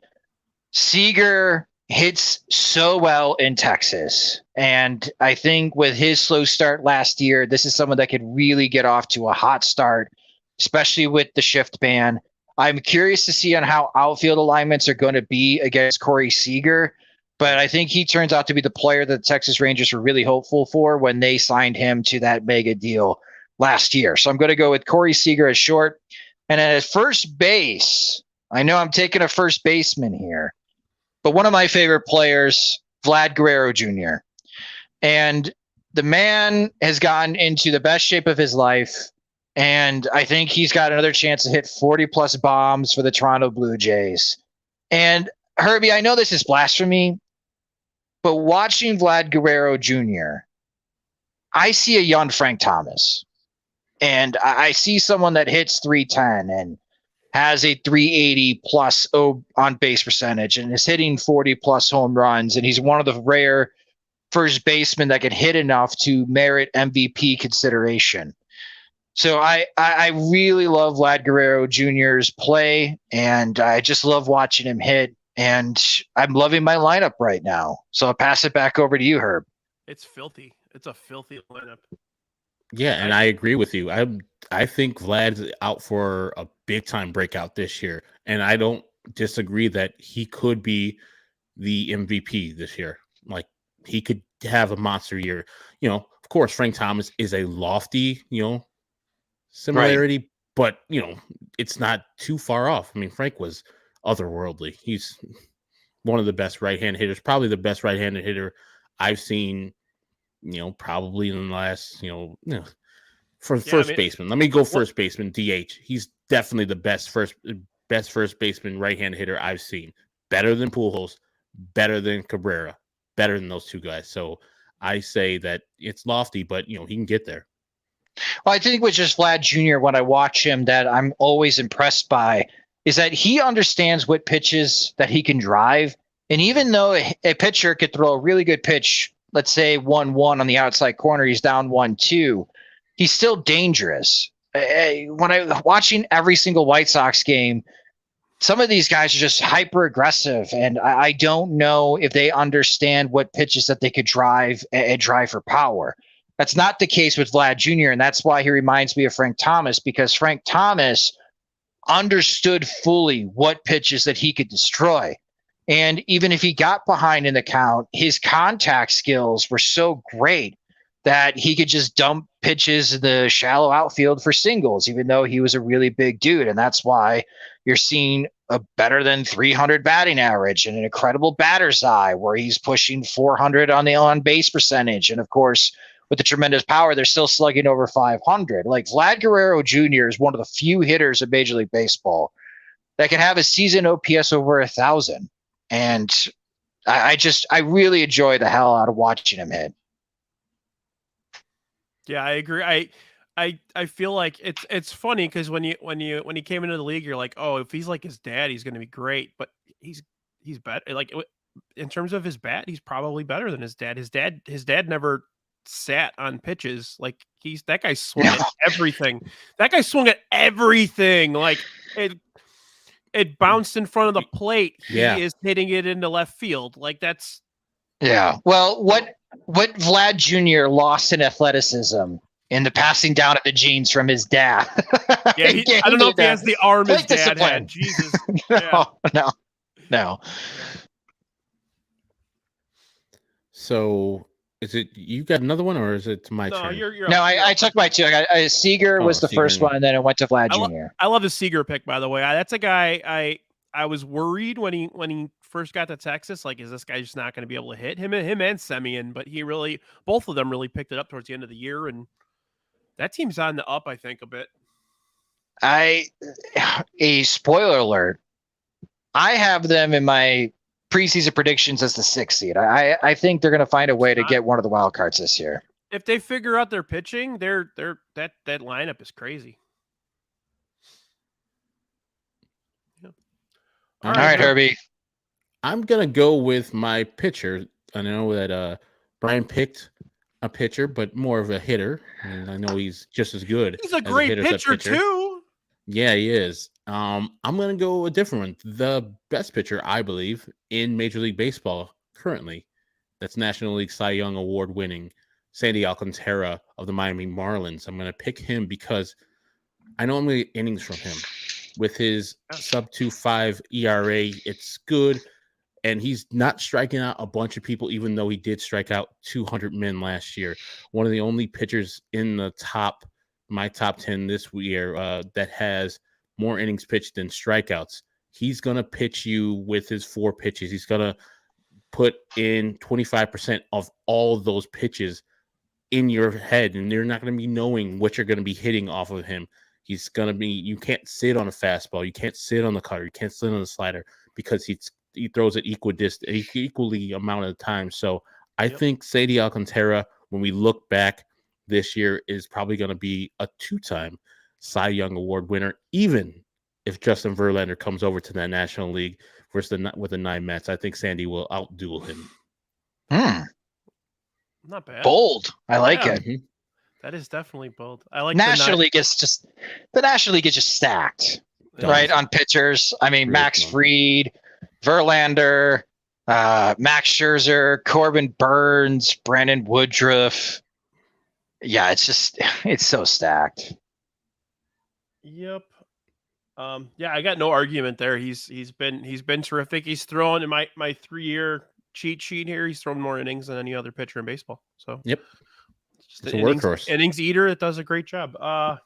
Seager hits so well in Texas, and I think with his slow start last year, this is someone that could really get off to a hot start, especially with the shift ban. I'm curious to see on how outfield alignments are going to be against Corey Seager, but I think he turns out to be the player that the Texas Rangers were really hopeful for when they signed him to that mega deal last year. So I'm going to go with Corey Seager as short. And at first base, I know I'm taking a first baseman here, but one of my favorite players, Vlad Guerrero Jr. And the man has gotten into the best shape of his life, and I think he's got another chance to hit 40-plus bombs for the Toronto Blue Jays. And Herbie, I know this is blasphemy, but watching Vlad Guerrero Jr., I see a young Frank Thomas. And I see someone that hits 310 and has a 380 plus on base percentage and is hitting 40 plus home runs. And he's one of the rare first basemen that can hit enough to merit MVP consideration. So I really love Vlad Guerrero Jr.'s play, and I just love watching him hit. And I'm loving my lineup right now. So I'll pass it back over to you, Herb. It's filthy. It's a filthy lineup. Yeah, and I agree with you. I think Vlad's out for a big time breakout this year, and I don't disagree that he could be the MVP this year. Like, he could have a monster year. Of course, Frank Thomas is a lofty, similarity, but it's not too far off. I mean, Frank was otherworldly. He's one of the best right-hand hitters, probably the best right-handed hitter I've seen. Probably in the last, first baseman. Let me go first baseman, DH. He's definitely the best first baseman right-hand hitter I've seen. Better than Pujols, better than Cabrera, better than those two guys. So I say that it's lofty, but he can get there. Well, I think with just Vlad Jr., when I watch him, that I'm always impressed by is that he understands what pitches that he can drive. And even though a pitcher could throw a really good pitch, let's say 1-1 on the outside corner, he's down 1-2, he's still dangerous. When I'm watching every single White Sox game, some of these guys are just hyper aggressive, and I don't know if they understand what pitches that they could drive and drive for power. That's not the case with Vlad Jr., and that's why he reminds me of Frank Thomas, because Frank Thomas understood fully what pitches that he could destroy. And even if he got behind in the count, his contact skills were so great that he could just dump pitches in the shallow outfield for singles, even though he was a really big dude. And that's why you're seeing a better than 300 batting average and an incredible batter's eye where he's pushing 400 on the on-base percentage. And, of course, with the tremendous power, they're still slugging over 500. Like, Vlad Guerrero Jr. is one of the few hitters in Major League Baseball that can have a season OPS over 1,000. And I really enjoy the hell out of watching him hit. Yeah, I agree. I feel like it's funny because when he came into the league, you're like, oh, if he's like his dad, he's going to be great. But he's better. Like in terms of his bat, he's probably better than his dad. His dad never sat on pitches. Like that guy swung at everything. That guy swung at everything. Like it bounced in front of the plate. He is hitting it into left field. Like that's. Yeah. Well, what Vlad Jr. lost in athleticism in the passing down of the genes from his dad. Yeah, I don't know if he has the arm his dad had. Jesus. No. So is it you got another one or is it my turn? You're no, I took my two. I got Seager was the first one, and then it went to Vlad Jr. I love the Seager pick, by the way. That's a guy I was worried when he first got to Texas. Like, is this guy just not going to be able to hit him and Semien? But both of them really picked it up towards the end of the year, and that team's on the up, I think, a bit. A spoiler alert. I have them in my preseason predictions as the 6th seed. I think they're going to find a way to get one of the wild cards this year. If they figure out their pitching, that lineup is crazy. Yeah. All right, Herbie. I'm gonna go with my pitcher. I know that Brian picked a pitcher, but more of a hitter, and I know he's just as good. He's a great pitcher too. Yeah, he is. I'm gonna go a different one. The best pitcher, I believe, in Major League Baseball currently. That's National League Cy Young Award winning Sandy Alcantara of the Miami Marlins. I'm gonna pick him because I know I'm gonna get innings from him. With his sub 2.5 ERA, it's good. And he's not striking out a bunch of people, even though he did strike out 200 men last year. One of the only pitchers in my top 10 this year that has more innings pitched than strikeouts. He's going to pitch you with his 4 pitches. He's going to put in 25% of all of those pitches in your head, and you're not going to be knowing what you're going to be hitting off of him. He's going to be, you can't sit on a fastball. You can't sit on the cutter. You can't sit on the slider because he throws it equally amount of time. So I think Sandy Alcantara, when we look back this year, is probably going to be a 2-time Cy Young Award winner, even if Justin Verlander comes over to that National League with the 9 Mets. I think Sandy will outduel him. Not bad. Bold. I like it. Mm-hmm. That is definitely bold. I like National League is just stacked, right, on pitchers. I mean, Max Fried, Verlander, Max Scherzer, Corbin Burns, Brandon Woodruff. Yeah, it's so stacked. Yep. Yeah, I got no argument there. He's been terrific. He's thrown in my 3-year cheat sheet here. He's thrown more innings than any other pitcher in baseball. So yep. It's a workhorse. Innings eater. It does a great job. All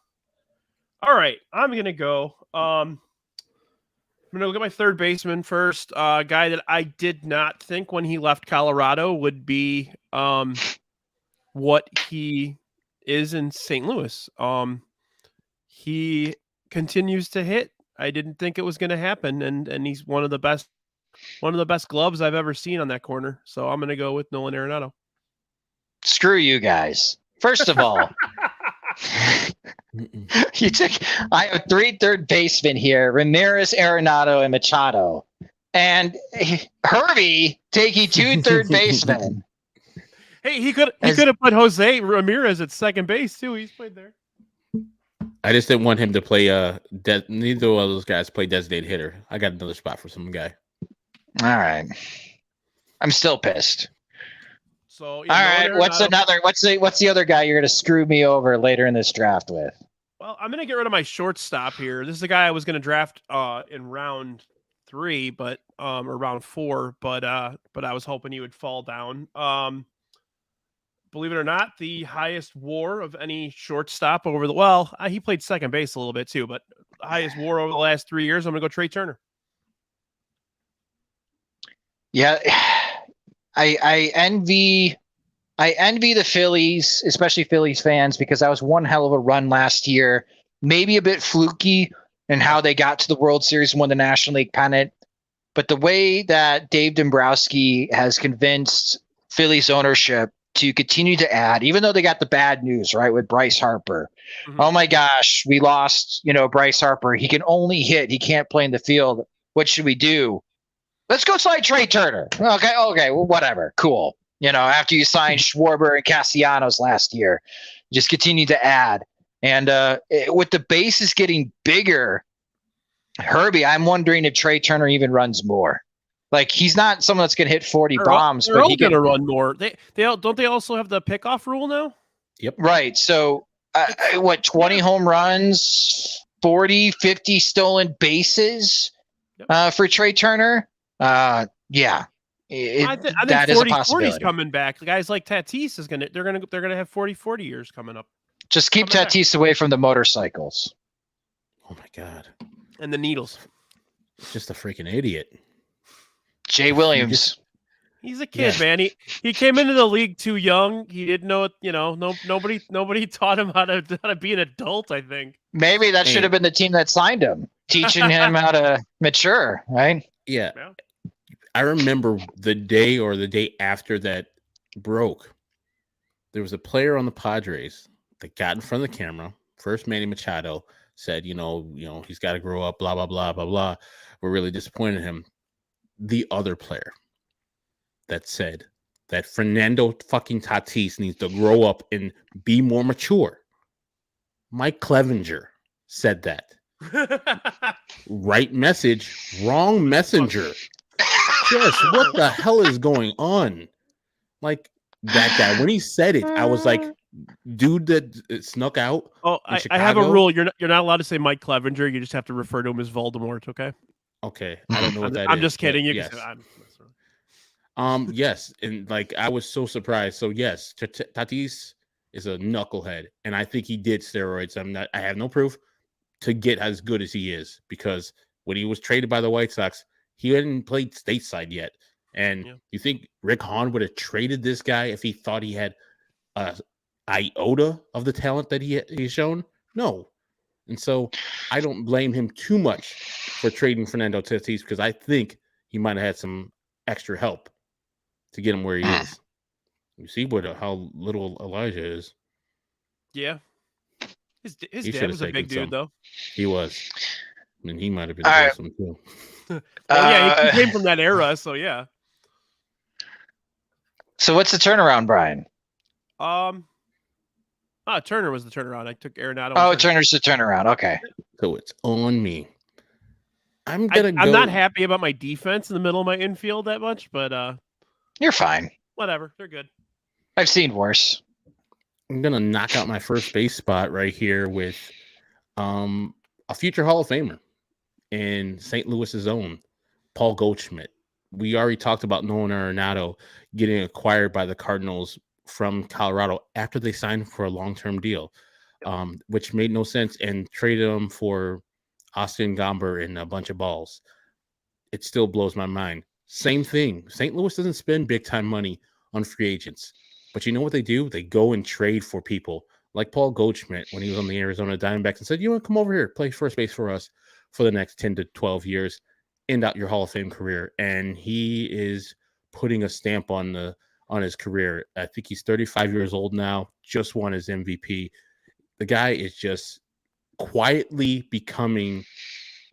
right, I'm gonna go. I'm gonna look at my third baseman first. Guy that I did not think when he left Colorado would be what he is in St. Louis. He continues to hit. I didn't think it was going to happen, and he's one of the best gloves I've ever seen on that corner. So I'm gonna go with Nolan Arenado. Screw you guys. First of all, I have 3 third basemen here: Ramirez, Arenado, and Machado. And Herbie taking 2 third basemen. Hey, he could have put Jose Ramirez at second base too. He's played there. I just didn't want him to play. Neither of those guys play designated hitter. I got another spot for some guy. All right, I'm still pissed. So all right, what's the other guy you're going to screw me over later in this draft with? Well, I'm going to get rid of my shortstop here. This is a guy I was going to draft in round 3, but or round 4, but I was hoping he would fall down. Believe it or not, the highest WAR of any shortstop he played second base a little bit too, but the highest WAR over the last 3 years. I'm going to go Trey Turner. Yeah. I envy the Phillies, especially Phillies fans, because that was one hell of a run last year. Maybe a bit fluky in how they got to the World Series and won the National League pennant. But the way that Dave Dombrowski has convinced Phillies ownership to continue to add, even though they got the bad news, right, with Bryce Harper. Mhm. Oh my gosh, we lost, Bryce Harper. He can only hit. He can't play in the field. What should we do? Let's go sign Trey Turner. Okay, well, whatever. Cool. After you signed Schwarber and Castellanos last year, just continue to add. And with the bases getting bigger, Herbie, I'm wondering if Trey Turner even runs more. Like, he's not someone that's going to hit 40 bombs, they're but all he going to can run more. Don't they also have the pickoff rule now? Yep. Right. So, 20 home runs, 40, 50 stolen bases for Trey Turner? Yeah. I think that is a 40 possibility. coming back. Guys like Tatis they're gonna have 40 years coming up. Just keep coming Tatis away from the motorcycles. Oh my God. And the needles. Just a freaking idiot. Jay Williams. He's a kid, Yeah. man. He came into the league too young. He didn't know it. Nobody taught him how to be an adult. I think Maybe that should have been the team that signed him, teaching him how to mature, right? Yeah. Yeah. I remember the day after that broke, there was a player on the Padres that got in front of the camera. First, Manny Machado said, he's got to grow up, blah, blah, blah, blah, blah. We're really disappointed in him. The other player that said that Fernando fucking Tatis needs to grow up and be more mature. Mike Clevenger said that. Right message, wrong messenger. Just what the hell is going on? Like that guy, when he said it, I was like, dude that snuck out. Oh, I have a rule. You're not allowed to say Mike Clevenger. You just have to refer to him as Voldemort. Okay. Okay, I don't know what that is. I'm just kidding. You yes. can say Yes, and like I was so surprised. So yes, Tatis is a knucklehead, and I think he did steroids. I have no proof to get as good as he is, because when he was traded by the White Sox, he hadn't played stateside yet. And you think Rick Hahn would have traded this guy if he thought he had a iota of the talent that he's shown? No. And so I don't blame him too much for trading Fernando Tatis, because I think he might have had some extra help to get him where he is. You see how little Elijah is. Yeah. His dad was a big dude, though. He was. I mean, he might have been awesome, too. Yeah, he came from that era, so yeah. So what's the turnaround, Brian? Turner was the turnaround. I took Arenado. Oh, Turner's the turnaround. Okay. So it's on me. I'm not happy about my defense in the middle of my infield that much, but you're fine. Whatever. They're good. I've seen worse. I'm gonna knock out my first base spot right here with a future Hall of Famer in St. Louis's own Paul Goldschmidt. We already talked about Nolan Arenado getting acquired by the Cardinals from Colorado after they signed for a long-term deal, which made no sense, and traded him for Austin Gomber and a bunch of balls. It still blows my mind. Same thing. St. Louis doesn't spend big-time money on free agents, but you know what they do? They go and trade for people like Paul Goldschmidt when he was on the Arizona Diamondbacks and said, you want to come over here, play first base for us for the next 10 to 12 years, end out your Hall of Fame career. And he is putting a stamp on his career. I think he's 35 years old now, just won his MVP. The guy is just quietly becoming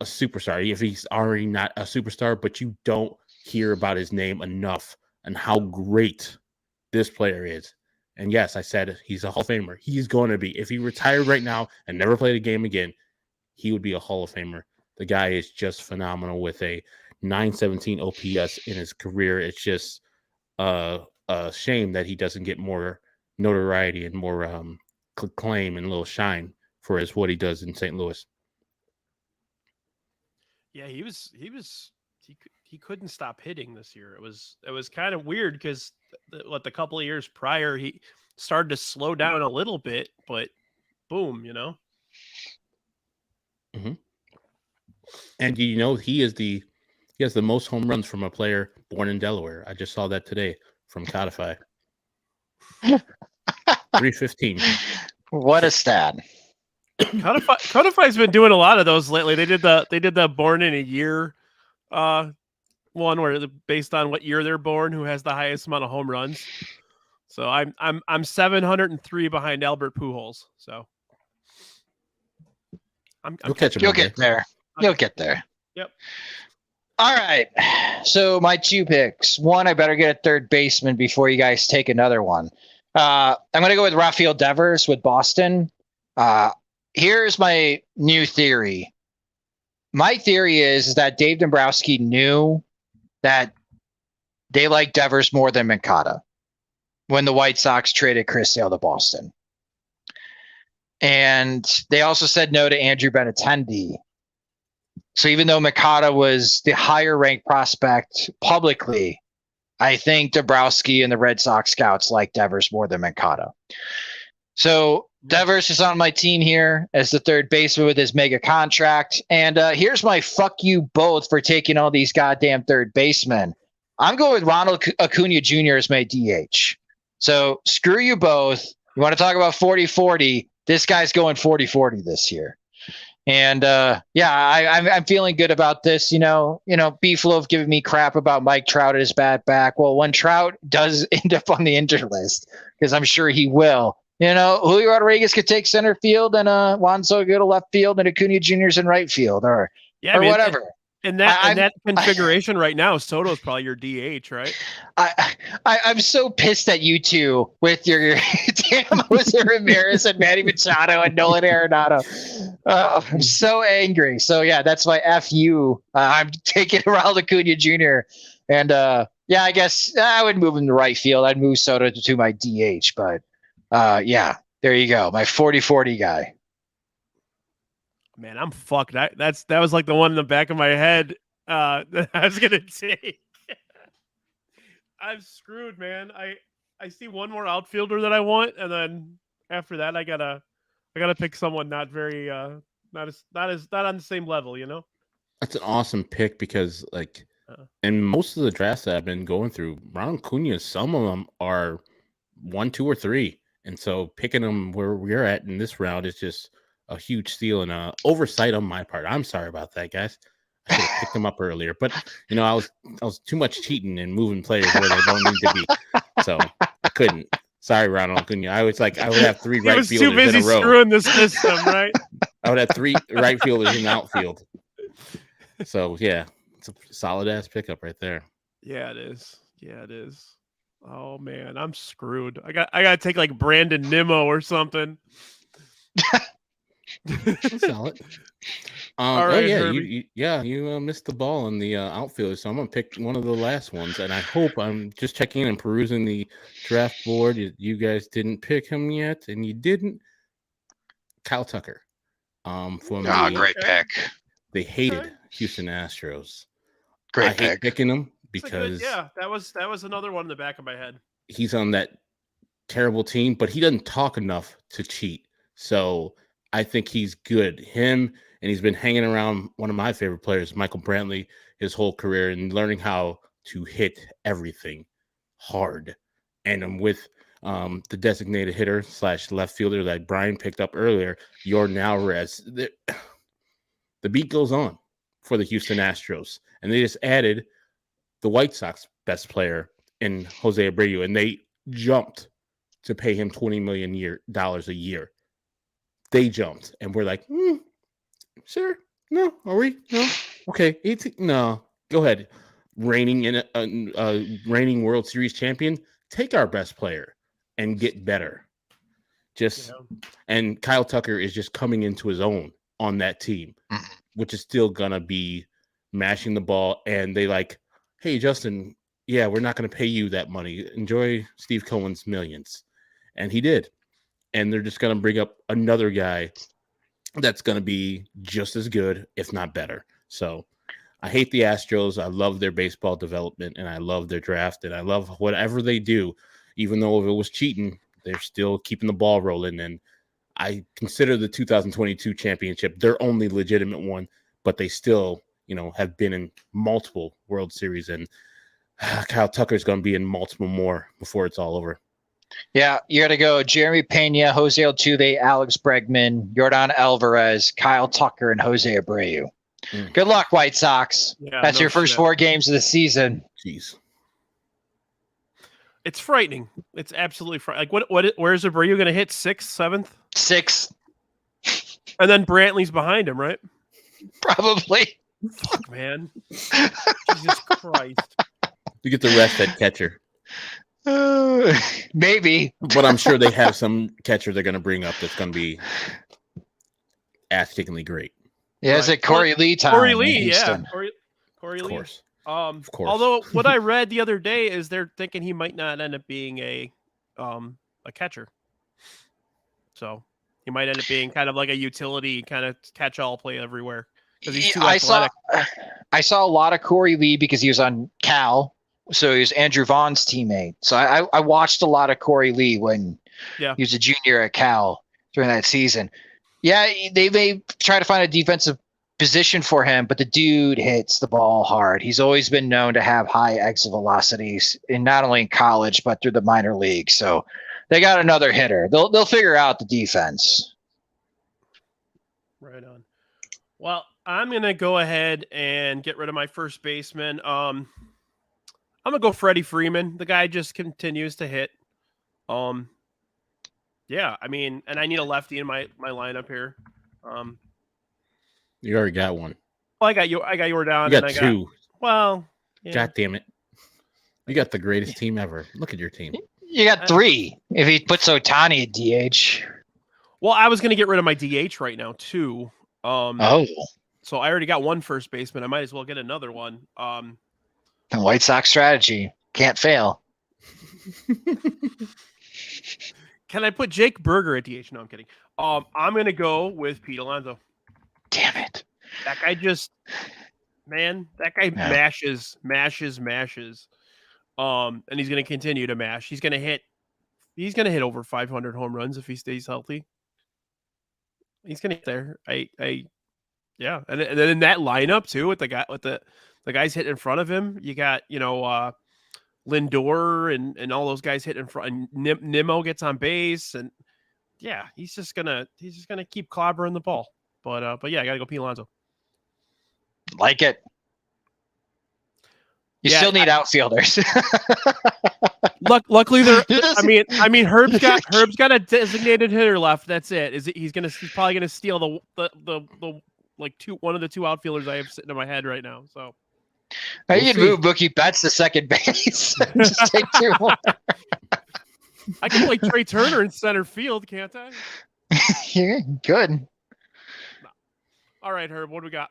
a superstar, if he's already not a superstar, but you don't hear about his name enough and how great this player is. And yes, I said he's a Hall of Famer. He's going to be. If he retired right now and never played a game again, he would be a Hall of Famer. The guy is just phenomenal with a 917 OPS in his career. It's just a shame that he doesn't get more notoriety and more claim and a little shine for what he does in St. Louis. Yeah, he couldn't stop hitting this year. It was kind of weird because the couple of years prior he started to slow down a little bit, but boom, Mm-hmm. And he has the most home runs from a player born in Delaware. I just saw that today from Codify. 315. What a stat. Codify's been doing a lot of those lately. They did the born in a year one where based on what year they're born, who has the highest amount of home runs. So I'm 703 behind Albert Pujols. So You'll catch him. You'll get there. You'll get there. Yep. All right. So my 2 picks. One, I better get a third baseman before you guys take another one. I'm going to go with Rafael Devers with Boston. Here's my new theory. My theory is that Dave Dombrowski knew that they like Devers more than Moncada when the White Sox traded Chris Sale to Boston. And they also said no to Andrew Benintendi. So even though Moncada was the higher ranked prospect publicly, I think Dombrowski and the Red Sox scouts like Devers more than Moncada. So Devers is on my team here as the third baseman with his mega contract. And here's my fuck you both for taking all these goddamn third basemen. I'm going with Ronald Acuna Jr. as my DH. So screw you both. You want to talk about 40-40? This guy's going 40-40 this year. And I'm feeling good about this. Beefloaf giving me crap about Mike Trout at his bad back. Well, when Trout does end up on the injured list, because I'm sure he will, Julio Rodriguez could take center field and Juan Soto go to left field and Acuna Jr.'s in right field or whatever. In that configuration right now, Soto's probably your DH, right? I'm so pissed at you two with your damn Jose Ramirez and Manny Machado and Nolan Arenado. I'm so angry. So yeah, that's my FU. I'm taking Ronald Acuna Jr. And I guess I would move him to right field. I'd move Soto to my DH, but there you go. My 40-40 guy. Man, I'm fucked. That was like the one in the back of my head that I was gonna take. I'm screwed, man. I see one more outfielder that I want, and then after that, I gotta pick someone not very not on the same level, That's an awesome pick because in most of the drafts that I've been going through, Ronald Acuna, some of them are 1, 2, or 3, and so picking them where we're at in this round is just a huge steal and oversight on my part. I'm sorry about that, guys. I should have picked them up earlier, but I was too much cheating and moving players where they don't need to be, so I couldn't. Sorry, Ronald Acuna. I would have 3 right fielders in a row. He was too busy screwing the system, right? I would have 3 right fielders in the outfield. So yeah, it's a solid ass pickup right there. Yeah, it is. Yeah, it is. Oh man, I'm screwed. I gotta take like Brandon Nimmo or something. Solid. All right, you missed the ball on the outfielder, so I'm gonna pick one of the last ones, and I hope I'm just checking in and perusing the draft board. You guys didn't pick him yet, and you didn't. Kyle Tucker. Great pick. They hated Houston Astros. Great I pick. hate picking him because that was another one in the back of my head. He's on that terrible team, but he doesn't talk enough to cheat. So I think he's good. Him, and he's been hanging around one of my favorite players, Michael Brantley, his whole career and learning how to hit everything hard. And I'm with the designated hitter / left fielder that Brian picked up earlier, Yordan Alvarez. The beat goes on for the Houston Astros. And they just added the White Sox best player in Jose Abreu, and they jumped to pay him $20 million a year. They jumped, and we're like, sure, no, are we? No, okay, 18, no, go ahead. Reigning World Series champion, take our best player and get better. And Kyle Tucker is just coming into his own on that team, which is still gonna be mashing the ball. And they like, hey, Justin, yeah, we're not gonna pay you that money. Enjoy Steve Cohen's millions, and he did. And they're just going to bring up another guy that's going to be just as good, if not better. So I hate the Astros. I love their baseball development, and I love their draft, and I love whatever they do. Even though if it was cheating, they're still keeping the ball rolling. And I consider the 2022 championship their only legitimate one, but they still, have been in multiple World Series. And Kyle Tucker's going to be in multiple more before it's all over. Yeah, you got to go Jeremy Pena, Jose Altuve, Alex Bregman, Yordan Alvarez, Kyle Tucker, and Jose Abreu. Good luck, White Sox. That's your first 4 games of the season. Jeez. It's frightening. It's absolutely frightening. Like where's Abreu going to hit? 6th, 7th? 6th, And then Brantley's behind him, right? probably. Fuck, man. Jesus Christ. You get the rest at catcher. Maybe. But I'm sure they have some catcher they're going to bring up that's going to be ass-kickingly great. Yeah, is it Corey Lee time? Corey Lee, yeah. Corey Of Lee. course. Of course. Although what I read the other day is they're thinking he might not end up being a catcher. So he might end up being kind of like a utility kind of catch-all play everywhere. Because he's too athletic. I saw a lot of Corey Lee because he was on Cal, so he was Andrew Vaughn's teammate. So I watched a lot of Corey Lee when he was a junior at Cal during that season. Yeah, they may try to find a defensive position for him, but the dude hits the ball hard. He's always been known to have high exit velocities, in not only in college but through the minor league. So they got another hitter. They'll figure out the defense. Right on. Well, I'm gonna go ahead and get rid of my first baseman. I'm gonna go Freddie Freeman. The guy just continues to hit. Yeah, I mean, and I need a lefty in my lineup here. You already got one. Well, I got Yordan. You got two. Yeah. God damn it. You got the greatest team ever. Look at your team. You got 3 if he puts Ohtani at DH. Well, I was gonna get rid of my DH right now too. So I already got one first baseman. I might as well get another one. The White Sox strategy can't fail. Can I put Jake Berger at DH? No, I'm kidding. I'm gonna go with Pete Alonso. Damn it! That guy mashes. And he's gonna continue to mash. He's gonna hit over 500 home runs if he stays healthy. He's gonna get there. Yeah, and then in that lineup too, with the guys hitting in front of him, you got Lindor and all those guys hitting in front. And Nimmo gets on base, and yeah, he's just gonna keep clobbering the ball. But yeah, I gotta go Pete Alonso. Like it. You still need outfielders. Luckily, I mean, Herb's got a designated hitter left. That's it. He's probably gonna steal the one of the 2 outfielders I have sitting in my head right now. So you can move Mookie Betts to second base. Just take 2 more. I can play Trey Turner in center field, can't I? Yeah, good. All right, Herb, what do we got?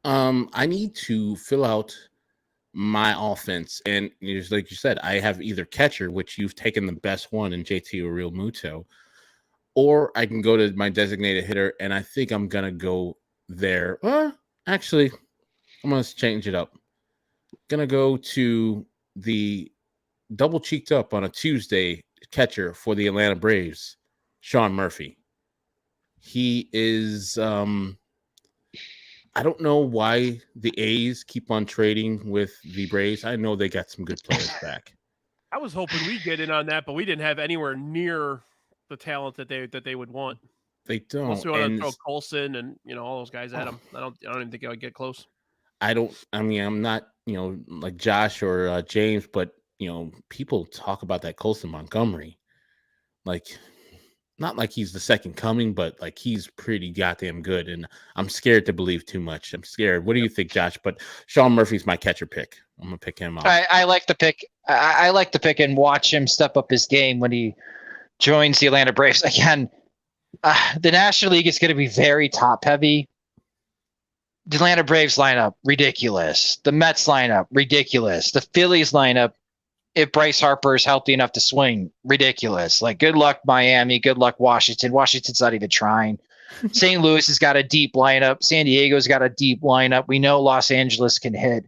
I need to fill out my offense, and just like you said, I have either catcher, which you've taken the best one in JT Real Muto, or I can go to my designated hitter, and I think I'm gonna go there. Actually, I'm gonna change it up. Gonna go to the double cheeked up on a Tuesday catcher for the Atlanta Braves, Sean Murphy. He is I don't know why the A's keep on trading with the Braves. I know they got some good players back. I was hoping we'd get in on that, but we didn't have anywhere near the talent that they would want. They don't. Unless we want to throw Colson and all those guys at them. I don't even think I would get close. I'm not like Josh or James, but people talk about that Colson Montgomery, like. Not like he's the second coming, but like he's pretty goddamn good. And I'm scared to believe too much. I'm scared. What do you think, Josh? But Sean Murphy's my catcher pick. I'm going to pick him up. I like the pick. I like the pick and watch him step up his game when he joins the Atlanta Braves. Again, the National League is going to be very top heavy. The Atlanta Braves lineup, ridiculous. The Mets lineup, ridiculous. The Phillies lineup, if Bryce Harper is healthy enough to swing, ridiculous. Like, good luck, Miami. Good luck, Washington. Washington's not even trying. St. Louis has got a deep lineup. San Diego's got a deep lineup. We know Los Angeles can hit.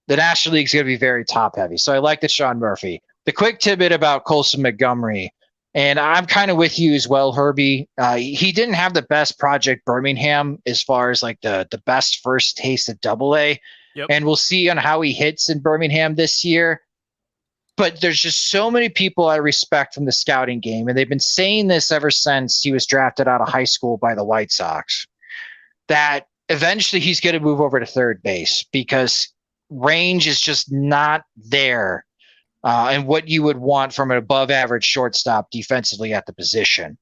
The National League's going to be very top heavy. So I like the Sean Murphy. The quick tidbit about Colson Montgomery, and I'm kind of with you as well, Herbie. He didn't have the best Project Birmingham as far as like the best first taste of AA. Yep. And we'll see on how he hits in Birmingham this year. But there's just so many people I respect from the scouting game, and they've been saying this ever since he was drafted out of high school by the White Sox, that eventually he's going to move over to third base because range is just not there and what you would want from an above-average shortstop defensively at the position.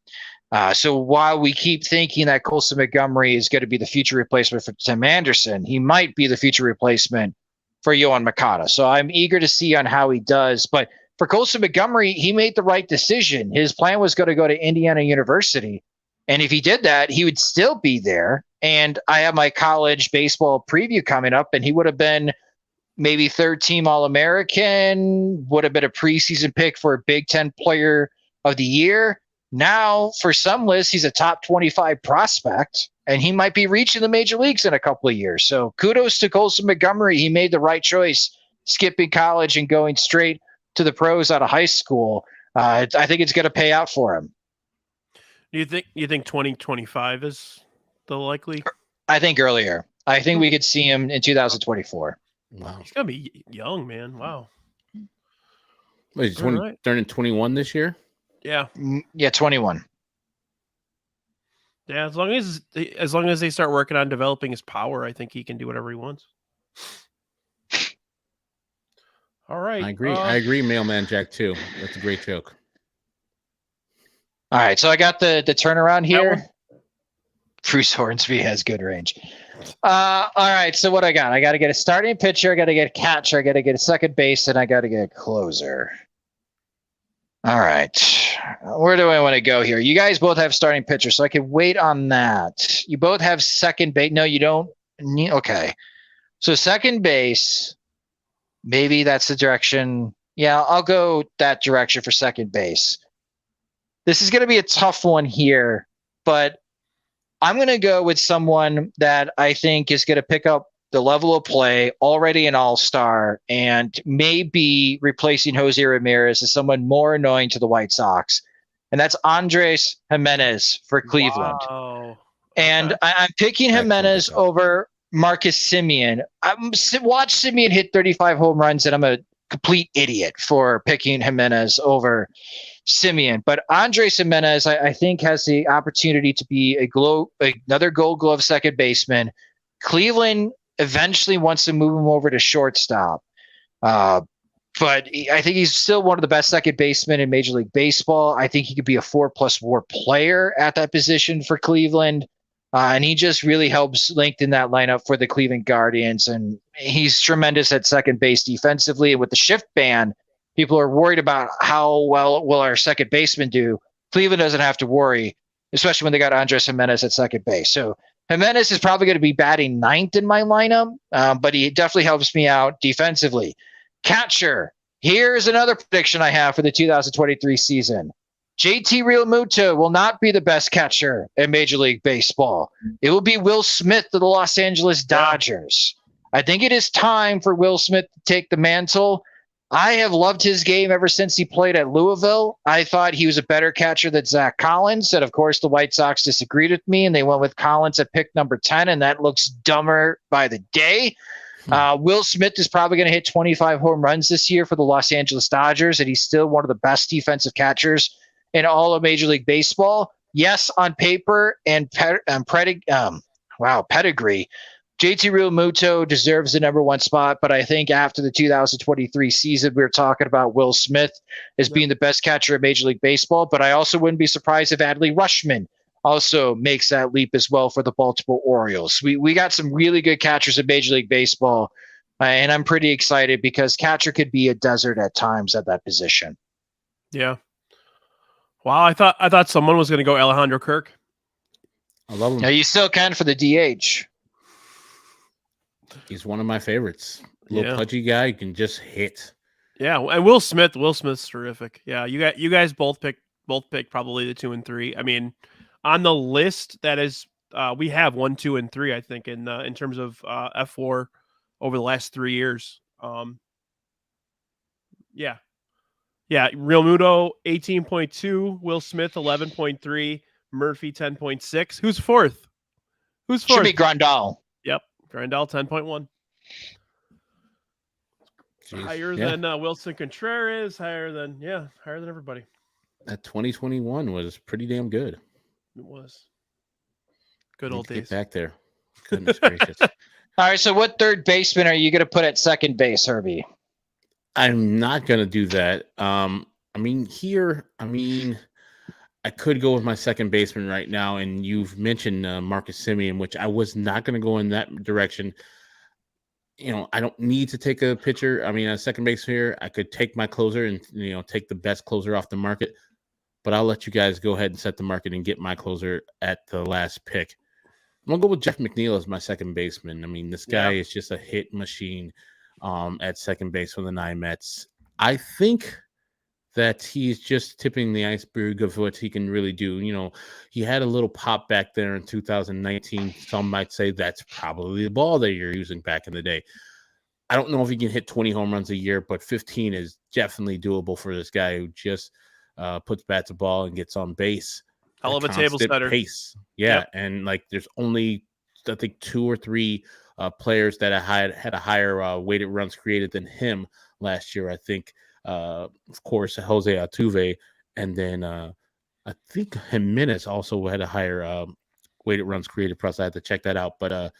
So while we keep thinking that Colson Montgomery is going to be the future replacement for Tim Anderson, he might be the future replacement for Yohan Makata. So I'm eager to see on how he does. But for Colson Montgomery, he made the right decision. His plan was going to go to Indiana University. And if he did that, he would still be there. And I have my college baseball preview coming up, and he would have been maybe third-team All-American, would have been a preseason pick for a Big Ten Player of the Year. Now, for some lists, he's a top 25 prospect, and he might be reaching the major leagues in a couple of years. So kudos to Colson Montgomery. He made the right choice, skipping college and going straight to the pros out of high school. I think it's going to pay out for him. Do you think 2025 is the likely? I think earlier. I think we could see him in 2024. Wow. He's going to be young, man. Wow. Wait, he's turning 21 this year? Yeah. Yeah, 21. Yeah, as long as they start working on developing his power, I think he can do whatever he wants. All right. I agree. I agree, Mailman Jack, too. That's a great joke. All right, so I got the turnaround here. Bruce Hornsby has good range. All right, so what I got? I got to get a starting pitcher, I got to get a catcher, I got to get a second base, and I got to get a closer. All right, where do I want to go here? You guys both have starting pitcher, so I can wait on that. You both have second base. No, you don't. Okay, so second base, maybe that's the direction. Yeah, I'll go that direction for second base. This is going to be a tough one here, but I'm going to go with someone that I think is going to pick up the level of play, already an all-star, and maybe replacing Jose Ramirez as someone more annoying to the White Sox. And that's Andres Jimenez for Cleveland. Wow. And I'm picking Jimenez over Marcus Semien. Watch Semien hit 35 home runs, and I'm a complete idiot for picking Jimenez over Semien. But Andres Jimenez, I think, has the opportunity to be another Gold Glove second baseman. Cleveland eventually wants to move him over to shortstop. But I think he's still one of the best second basemen in Major League Baseball. I think he could be a 4+ WAR player at that position for Cleveland. And he just really helps lengthen that lineup for the Cleveland Guardians. And he's tremendous at second base defensively. And with the shift ban, people are worried about how well will our second baseman do. Cleveland doesn't have to worry, especially when they got Andres Jimenez at second base. So Jimenez is probably going to be batting ninth in my lineup, but he definitely helps me out defensively. Catcher, here's another prediction I have for the 2023 season. JT Realmuto will not be the best catcher in Major League Baseball. It will be Will Smith of the Los Angeles Dodgers. I think it is time for Will Smith to take the mantle. I have loved his game ever since he played at Louisville. I thought he was a better catcher than Zach Collins. And, of course, the White Sox disagreed with me, and they went with Collins at pick number 10, and that looks dumber by the day. Will Smith is probably going to hit 25 home runs this year for the Los Angeles Dodgers, and he's still one of the best defensive catchers in all of Major League Baseball. Yes, on paper and pedigree, JT Realmuto deserves the number one spot, but I think after the 2023 season, we were talking about Will Smith as being the best catcher in Major League Baseball, but I also wouldn't be surprised if Adley Rutschman also makes that leap as well for the Baltimore Orioles. We got some really good catchers in Major League Baseball, and I'm pretty excited because catcher could be a desert at times at that position. Yeah. Wow, I thought someone was going to go Alejandro Kirk. I love him. Now you still can for the DH. He's one of my favorites. Little pudgy guy, he can just hit. Yeah, and Will Smith's terrific. Yeah, you guys both picked probably the 2 and 3. I mean, on the list that is we have 1, 2, and 3, I think, in terms of F4 over the last 3 years. Yeah, Realmuto 18.2, Will Smith 11.3, Murphy 10.6. Who's fourth? Should be Grandal. Yep, Grandal 10.1. Higher than Wilson Contreras, higher than everybody. That 2021 was pretty damn good. It was. Good old days. Get back there. Goodness gracious. All right, so what third baseman are you going to put at second base, Herbie? I'm not gonna do that. I could go with my second baseman right now, and you've mentioned Marcus Semien, which I was not going to go in that direction. I don't need to take a pitcher. A second base here. I could take my closer and take the best closer off the market, but I'll let you guys go ahead and set the market and get my closer at the last pick. I'm gonna go with Jeff McNeil as my second baseman. This guy is just a hit machine at second base for the Nine Mets. I think that he's just tipping the iceberg of what he can really do. He had a little pop back there in 2019. Some might say that's probably the ball that you're using back in the day. I don't know if he can hit 20 home runs a year, but 15 is definitely doable for this guy who just puts bat to ball and gets on base. Hell of a table setter. Pace. Yeah. Yep. And there's only, I think, 2 or 3 players that had a higher weighted runs created than him last year. I think, of course, Jose Altuve, and then I think Jimenez also had a higher weighted runs created. Plus, I had to check that out. But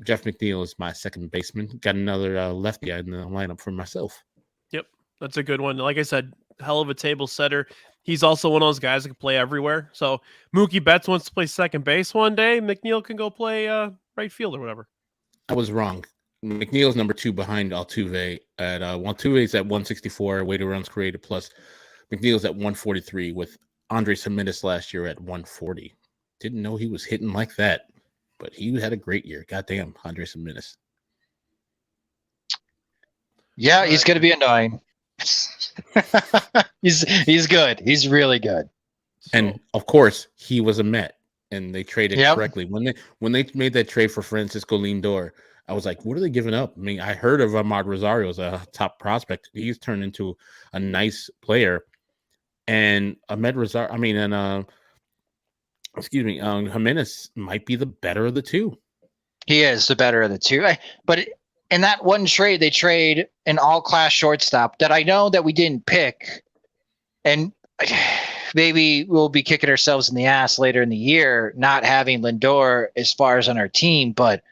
Jeff McNeil is my second baseman. Got another lefty in the lineup for myself. Yep, that's a good one. Like I said, hell of a table setter. He's also one of those guys that can play everywhere. So Mookie Betts wants to play second base one day. McNeil can go play right field or whatever. I was wrong. McNeil's number 2 behind Altuve at Altuve's at 164 weighted runs created, plus McNeil's at 143 with Andres Jimenez last year at 140. Didn't know he was hitting like that, but he had a great year. Goddamn, Andres Jimenez. Yeah, he's going to be annoying. He's good. He's really good. And of course, he was a Met, and they traded correctly when they made that trade for Francisco Lindor. I was like, what are they giving up? I heard of Ahmad Rosario as a top prospect. He's turned into a nice player. And Jimenez might be the better of the two. He is the better of the two. But in that one trade, they trade an all-class shortstop that I know that we didn't pick. And maybe we'll be kicking ourselves in the ass later in the year not having Lindor as far as on our team, but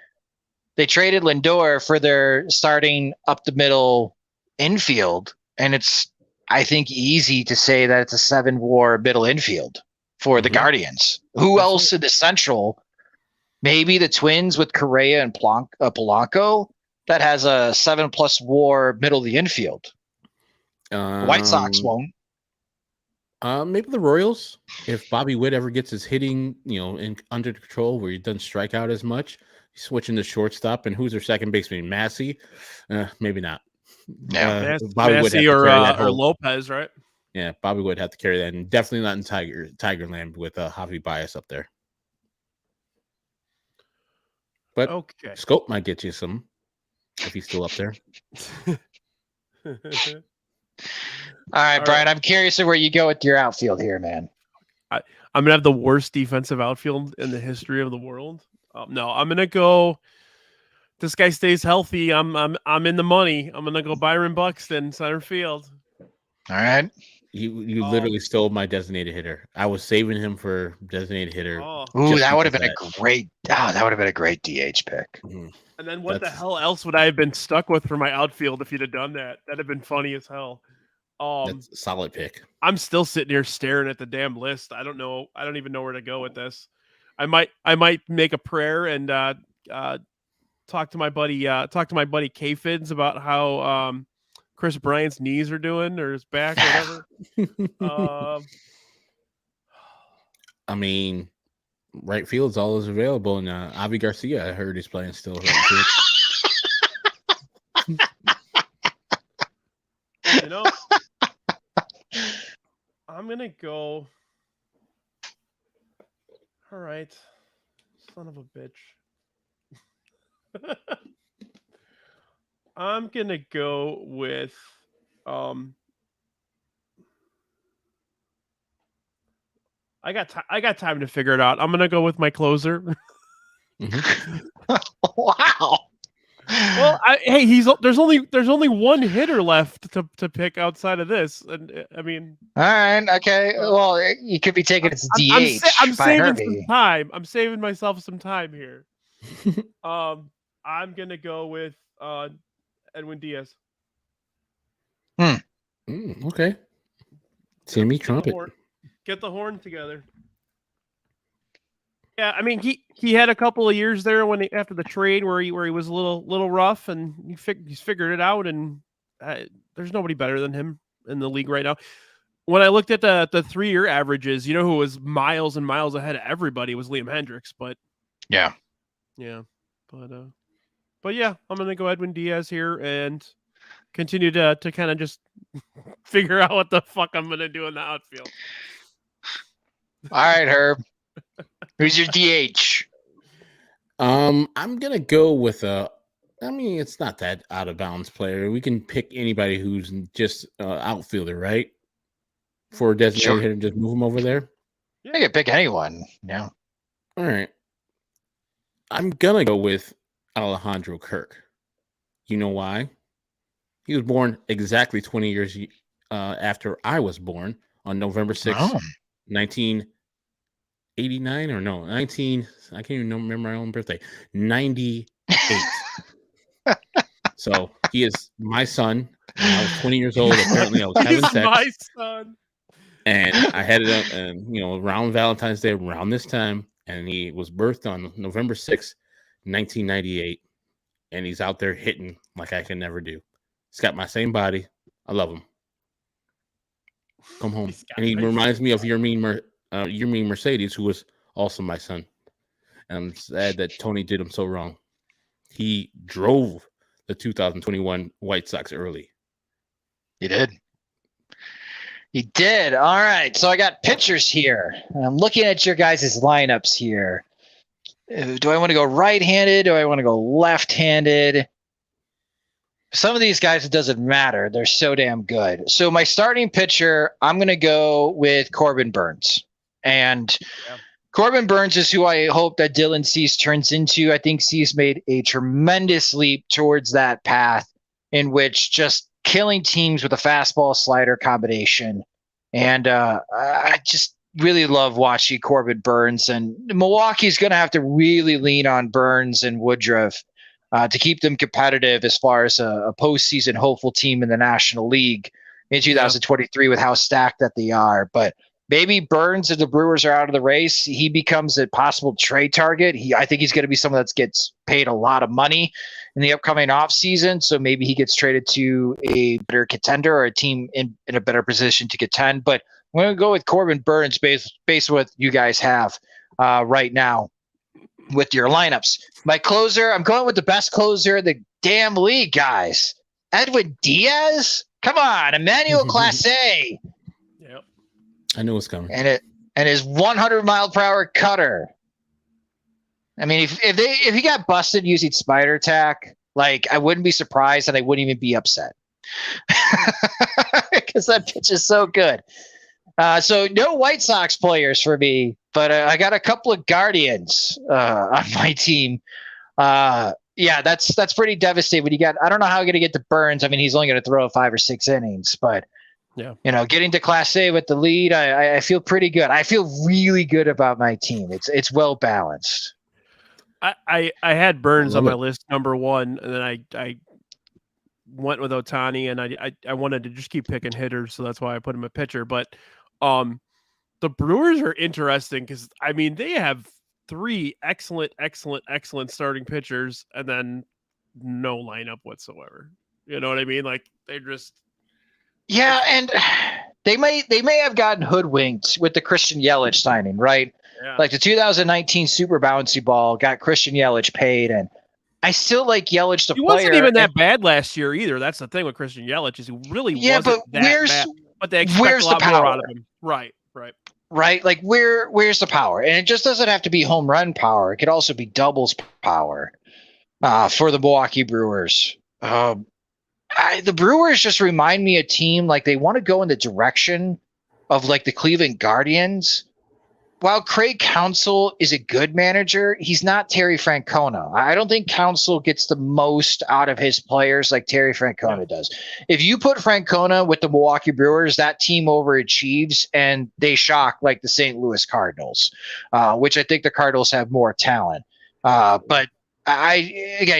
they traded Lindor for their starting up the middle infield, and it's, I think, easy to say that it's a 7-WAR middle infield for the Guardians. Who else in the Central? Maybe the Twins with Correa and Polanco that has a 7+ WAR middle of the infield. White Sox won't. Maybe the Royals, if Bobby Witt ever gets his hitting, under control where he doesn't strike out as much. Switching to shortstop, and who's their second baseman? Massey? Maybe not. Yeah, Massey or Lopez, right? Yeah, Bobby would have to carry that, and definitely not in Tigerland with Javi Baez up there. But Scope might get you some if he's still up there. All right, Brian. I'm curious of where you go with your outfield here, man. I'm gonna have the worst defensive outfield in the history of the world. No, I'm gonna go. This guy stays healthy. I'm in the money. I'm gonna go Byron Buxton, center field. All right. You literally stole my designated hitter. I was saving him for designated hitter. Ooh, that would have been a great. That would have been a great DH pick. Mm-hmm. And then the hell else would I have been stuck with for my outfield if you'd have done that? That'd have been funny as hell. That's a solid pick. I'm still sitting here staring at the damn list. I don't know. I don't even know where to go with this. I might make a prayer and talk to my buddy K-Fids about how Chris Bryant's knees are doing or his back or whatever. Right field's always available, and Avi Garcia, I heard, is playing still. I'm gonna go. All right, son of a bitch. I'm gonna go with I got time to figure it out. I'm gonna go with my closer. Wow. Well, there's only one hitter left to pick outside of this, and all right, okay. Well, you could be taking it to DH. I'm saving some time. I'm saving myself some time here. I'm gonna go with Edwin Diaz. Okay. Timmy Trumpet. Get the horn together. Yeah, I mean he had a couple of years there after the trade where he was a little rough, and he's figured it out, and there's nobody better than him in the league right now. When I looked at the 3-year averages, you know who was miles and miles ahead of everybody was Liam Hendricks, but yeah, but yeah, I'm gonna go Edwin Diaz here and continue to kind of just figure out what the fuck I'm gonna do in the outfield. All right, Herb. Who's your DH? I'm gonna go with it's not that out of bounds player. We can pick anybody who's just outfielder, right? For a designated hitter, just move him over there. Yeah, you can pick anyone. Yeah. All right. I'm gonna go with Alejandro Kirk. You know why? He was born exactly 20 years after I was born on November 6th, 1989 or no, 19. I can't even remember my own birthday. 98. So he is my son. When I was 20 years old. Apparently, I was having sex. My son. And I had it up, and around Valentine's Day, around this time, and he was birthed on November 6th, 1998, and he's out there hitting like I can never do. He's got my same body. I love him. Come home, and he reminds me of your mean Mercedes, who was also my son. And I'm sad that Tony did him so wrong. He drove the 2021 White Sox early. He did. He did. All right. So I got pitchers here. I'm looking at your guys' lineups here. Do I want to go right-handed? Do I want to go left-handed? Some of these guys, it doesn't matter. They're so damn good. So my starting pitcher, I'm going to go with Corbin Burns. And Corbin Burns is who I hope that Dylan Cease turns into. I think Cease made a tremendous leap towards that path in which just killing teams with a fastball slider combination. And I just really love watching Corbin Burns. And Milwaukee's going to have to really lean on Burns and Woodruff to keep them competitive as far as a postseason hopeful team in the National League in 2023 with how stacked that they are. But maybe Burns, if the Brewers are out of the race, he becomes a possible trade target. I think he's going to be someone that gets paid a lot of money in the upcoming offseason. So maybe he gets traded to a better contender or a team in a better position to contend. But I'm going to go with Corbin Burns based on what you guys have right now with your lineups. My closer, I'm going with the best closer in the damn league, guys. Edwin Diaz? Come on, Emmanuel Clase. Yep. I knew it was coming. And his 100-mile-per-hour cutter. I mean, if he got busted using spider tack, like I wouldn't be surprised and I wouldn't even be upset because that pitch is so good. So no White Sox players for me, but I got a couple of Guardians on my team. Yeah, that's pretty devastating. When you got, I don't know how you're going to get to Burns. I mean, he's only going to throw 5 or 6 innings, but getting to Class A with the lead, I feel pretty good. I feel really good about my team. It's well balanced. I had Burns on my list number 1, and then I went with Ohtani, and I wanted to just keep picking hitters, so that's why I put him a pitcher. But the Brewers are interesting because I mean they have 3 excellent starting pitchers, and then no lineup whatsoever. You know what I mean? Like they're just and they may have gotten hoodwinked with the Christian Yelich signing, right? Yeah. Like the 2019 Super Bouncy Ball got Christian Yelich paid, and I still like Yelich the player. He wasn't even that bad last year either. That's the thing with Christian Yelich is he really wasn't that bad. But they expect a lot more out of him. Right. Like where's the power? And it just doesn't have to be home run power. It could also be doubles power for the Milwaukee Brewers. The Brewers just remind me of a team like they want to go in the direction of like the Cleveland Guardians. While Craig Counsell is a good manager, he's not Terry Francona. I don't think Counsell gets the most out of his players like Terry Francona does. If you put Francona with the Milwaukee Brewers, that team overachieves and they shock like the St. Louis Cardinals, which I think the Cardinals have more talent. But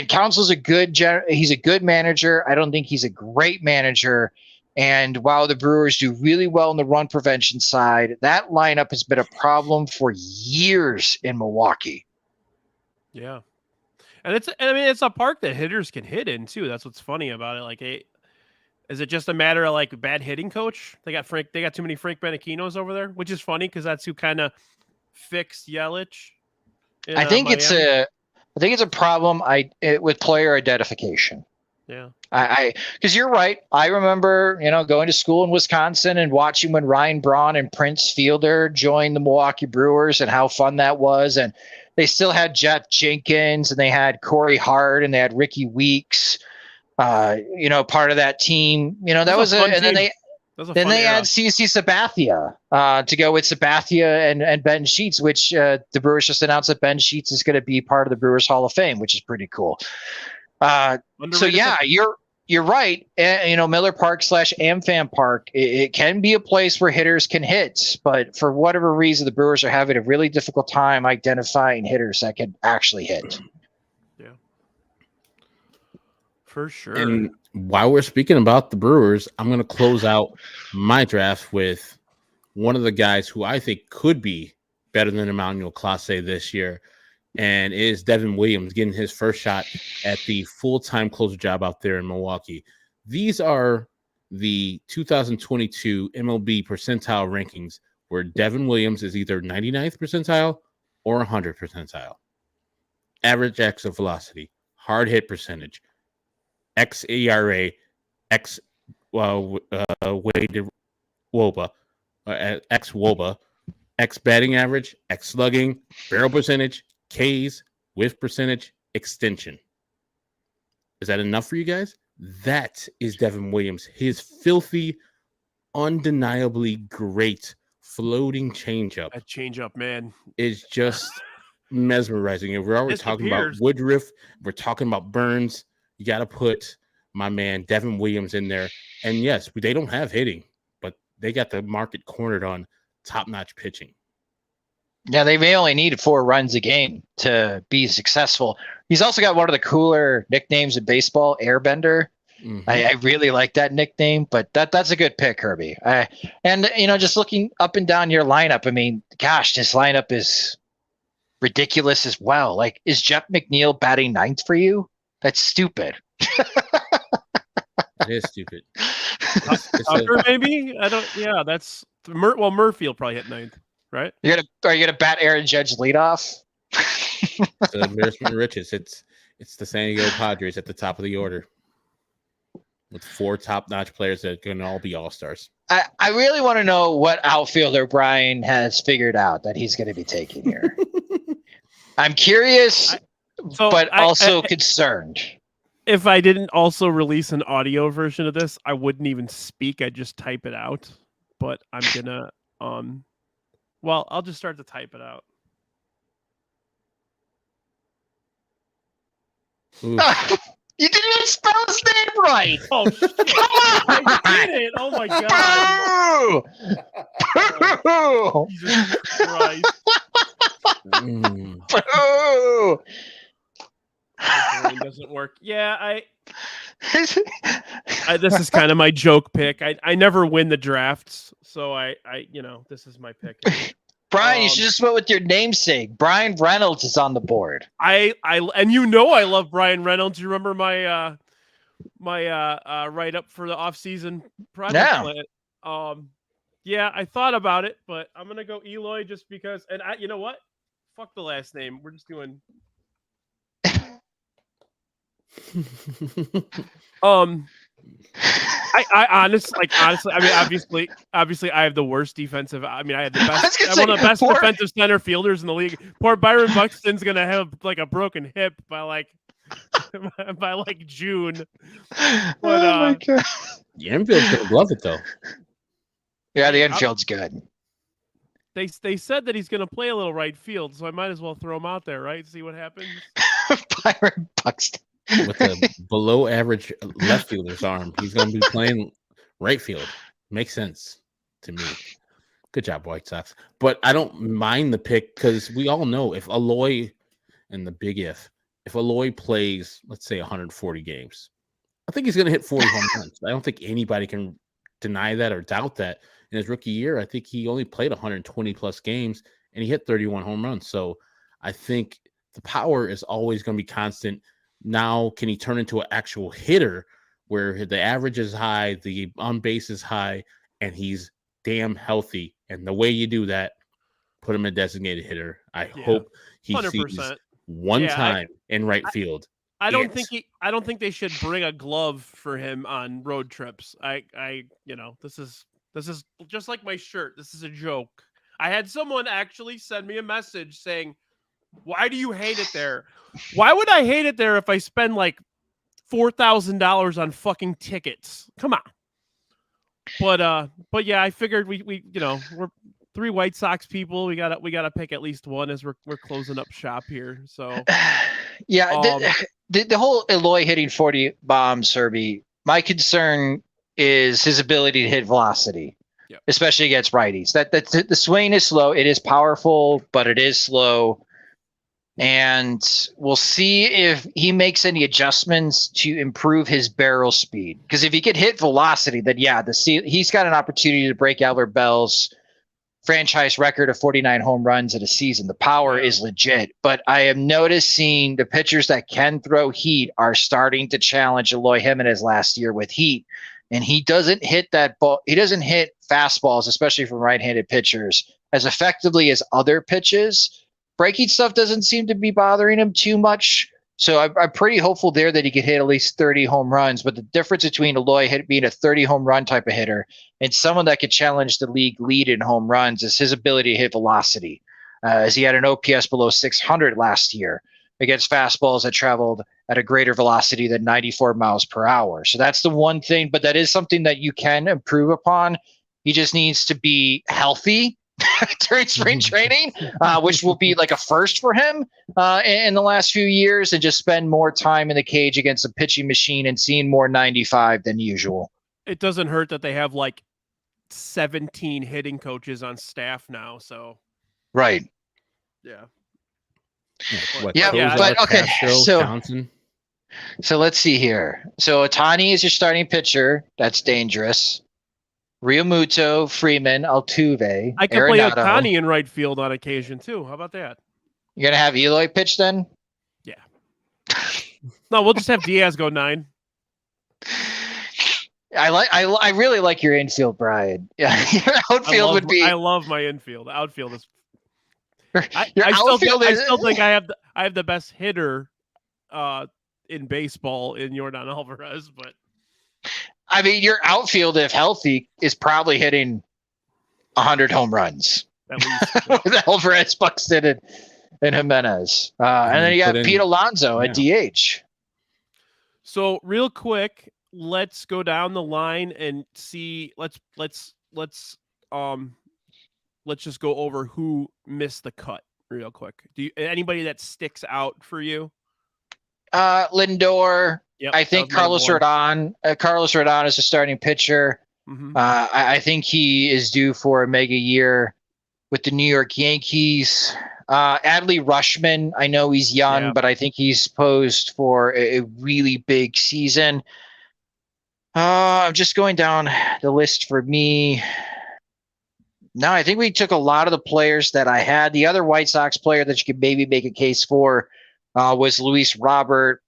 Counsell's he's a good manager. I don't think he's a great manager. And while the Brewers do really well in the run prevention side, that lineup has been a problem for years in Milwaukee. Yeah. And it's a park that hitters can hit in too. That's what's funny about it. Like, is it just a matter of like bad hitting coach? They got too many Frank Benakinos over there, which is funny because that's who kind of fixed Yelich. I think it's a problem with player identification. Yeah. Because you're right. I remember, going to school in Wisconsin and watching when Ryan Braun and Prince Fielder joined the Milwaukee Brewers and how fun that was. And they still had Jeff Jenkins and they had Corey Hart and they had Ricky Weeks, part of that team. That was and then they had CC Sabathia to go with Sabathia and Ben Sheets, which the Brewers just announced that Ben Sheets is going to be part of the Brewers Hall of Fame, which is pretty cool. So yeah, you're right. Miller Park / AmFam Park, it can be a place where hitters can hit, but for whatever reason, the Brewers are having a really difficult time identifying hitters that can actually hit. Yeah, for sure. And while we're speaking about the Brewers, I'm going to close out my draft with one of the guys who I think could be better than Emmanuel Clase this year, and is Devin Williams getting his first shot at the full-time closer job out there in Milwaukee. These are the 2022 MLB percentile rankings where Devin Williams is either 99th percentile or 100th percentile. Average exit velocity, hard hit percentage, xERA, weighted WOBA, xWOBA, x batting average, x slugging, barrel percentage, Ks, whiff percentage, extension. Is that enough for you guys? That is Devin Williams. His filthy, undeniably great floating changeup. That changeup, man, is just mesmerizing. And we're already talking about Woodruff. We're talking about Burns. You got to put my man Devin Williams in there. And yes, they don't have hitting, but they got the market cornered on top-notch pitching. Yeah, they may only need 4 runs a game to be successful. He's also got one of the cooler nicknames in baseball, Airbender. Mm-hmm. I really like that nickname, but that's a good pick, Herbie. Just looking up and down your lineup, I mean, gosh, this lineup is ridiculous as well. Like, is Jeff McNeil batting 9th for you? That's stupid. It is stupid. Tucker, maybe? I don't. Yeah, that's Murphy will probably hit 9th. Right? Are you gonna bat Aaron Judge leadoff? It's an embarrassment of riches. It's the San Diego Padres at the top of the order with 4 top-notch players that are going to all be all-stars. I really want to know what outfielder Brian has figured out that he's going to be taking here. I'm curious, but also concerned. If I didn't also release an audio version of this, I wouldn't even speak. I'd just type it out. But I'm gonna well, I'll just start to type it out. You didn't even spell his name right. Oh, shit. Come on. I did it. Oh, my God. Jesus Christ. My brain doesn't work. Yeah, this is kind of my joke pick. I never win the drafts, so this is my pick. Brian, you should just went with your namesake. Brian Reynolds is on the board. I love Brian Reynolds. You remember my write up for the off-season project? Yeah, I thought about it, but I'm gonna go Eloy just because. And you know what? Fuck the last name. We're just doing. I honestly, I mean, obviously, I have the worst defensive. I mean, I have the best, one of the best defensive center fielders in the league. Poor Byron Buxton's gonna have like a broken hip by like June. But, my God. The infield's gonna love it though. Yeah, the infield's good. They said that he's gonna play a little right field, so I might as well throw him out there, right? See what happens. Byron Buxton. With a below average left fielder's arm, he's going to be playing right field. Makes sense to me. Good job, White Sox. But I don't mind the pick because we all know if Eloy, and the big if Eloy plays, let's say 140 games, I think he's going to hit 40 home runs. I don't think anybody can deny that or doubt that. In his rookie year, I think he only played 120 plus games and he hit 31 home runs. So I think the power is always going to be constant. Now, can he turn into an actual hitter where the average is high, the on base is high, and he's damn healthy? And the way you do that, put him a designated hitter. I hope he 100%. sees one time in right field. I don't think they should bring a glove for him on road trips. This is just like my shirt. This is a joke. I had someone actually send me a message saying, "Why do you hate it there?" Why would I hate it there if I spend like $4,000 on fucking tickets? Come on. But yeah, I figured we we're 3 White Sox people. We gotta pick at least one as we're closing up shop here. So yeah, the whole Eloy hitting 40 bombs, Herbie. My concern is his ability to hit velocity, especially against righties. That the swing is slow. It is powerful, but it is slow. And we'll see if he makes any adjustments to improve his barrel speed. Because if he could hit velocity, then he's got an opportunity to break Albert Bell's franchise record of 49 home runs in a season. The power is legit. But I am noticing the pitchers that can throw heat are starting to challenge Eloy Jimenez last year with heat. And he doesn't hit that ball. He doesn't hit fastballs, especially from right-handed pitchers, as effectively as other pitches. Breaking stuff doesn't seem to be bothering him too much. So I'm pretty hopeful there that he could hit at least 30 home runs. But the difference between Eloy being a 30 home run type of hitter and someone that could challenge the league lead in home runs is his ability to hit velocity. As he had an OPS below 600 last year against fastballs that traveled at a greater velocity than 94 miles per hour. So that's the one thing, but that is something that you can improve upon. He just needs to be healthy during spring training, which will be like a first for him in the last few years, and just spend more time in the cage against a pitching machine and seeing more 95 than usual. It doesn't hurt that they have like 17 hitting coaches on staff now. So, right. Yeah. But okay. So let's see here. So Ohtani is your starting pitcher. That's dangerous. Realmuto, Freeman, Altuve. I can play Ohtani in right field on occasion too. How about that? You're gonna have Eloy pitch then? Yeah. No, we'll just have Diaz go 9. I really like your infield, Brian. Yeah, your outfield would be. I love my infield. Outfield is. I still think I have the best hitter in baseball in Yordan Alvarez, but. I mean, your outfield, if healthy, is probably hitting 100 home runs. At least. With Alvarez, Buxton, and Jimenez. And then you got Pete Alonso at DH. So real quick, let's go down the line and see. Let's just go over who missed the cut real quick. Anybody that sticks out for you? Lindor. Yep, I think Carlos Rodon. Carlos Rodon is a starting pitcher. Mm-hmm. I think he is due for a mega year with the New York Yankees. Adley Rutschman, I know he's young, but I think he's posed for a really big season. I'm just going down the list for me. No, I think we took a lot of the players that I had. The other White Sox player that you could maybe make a case for was Luis Robert.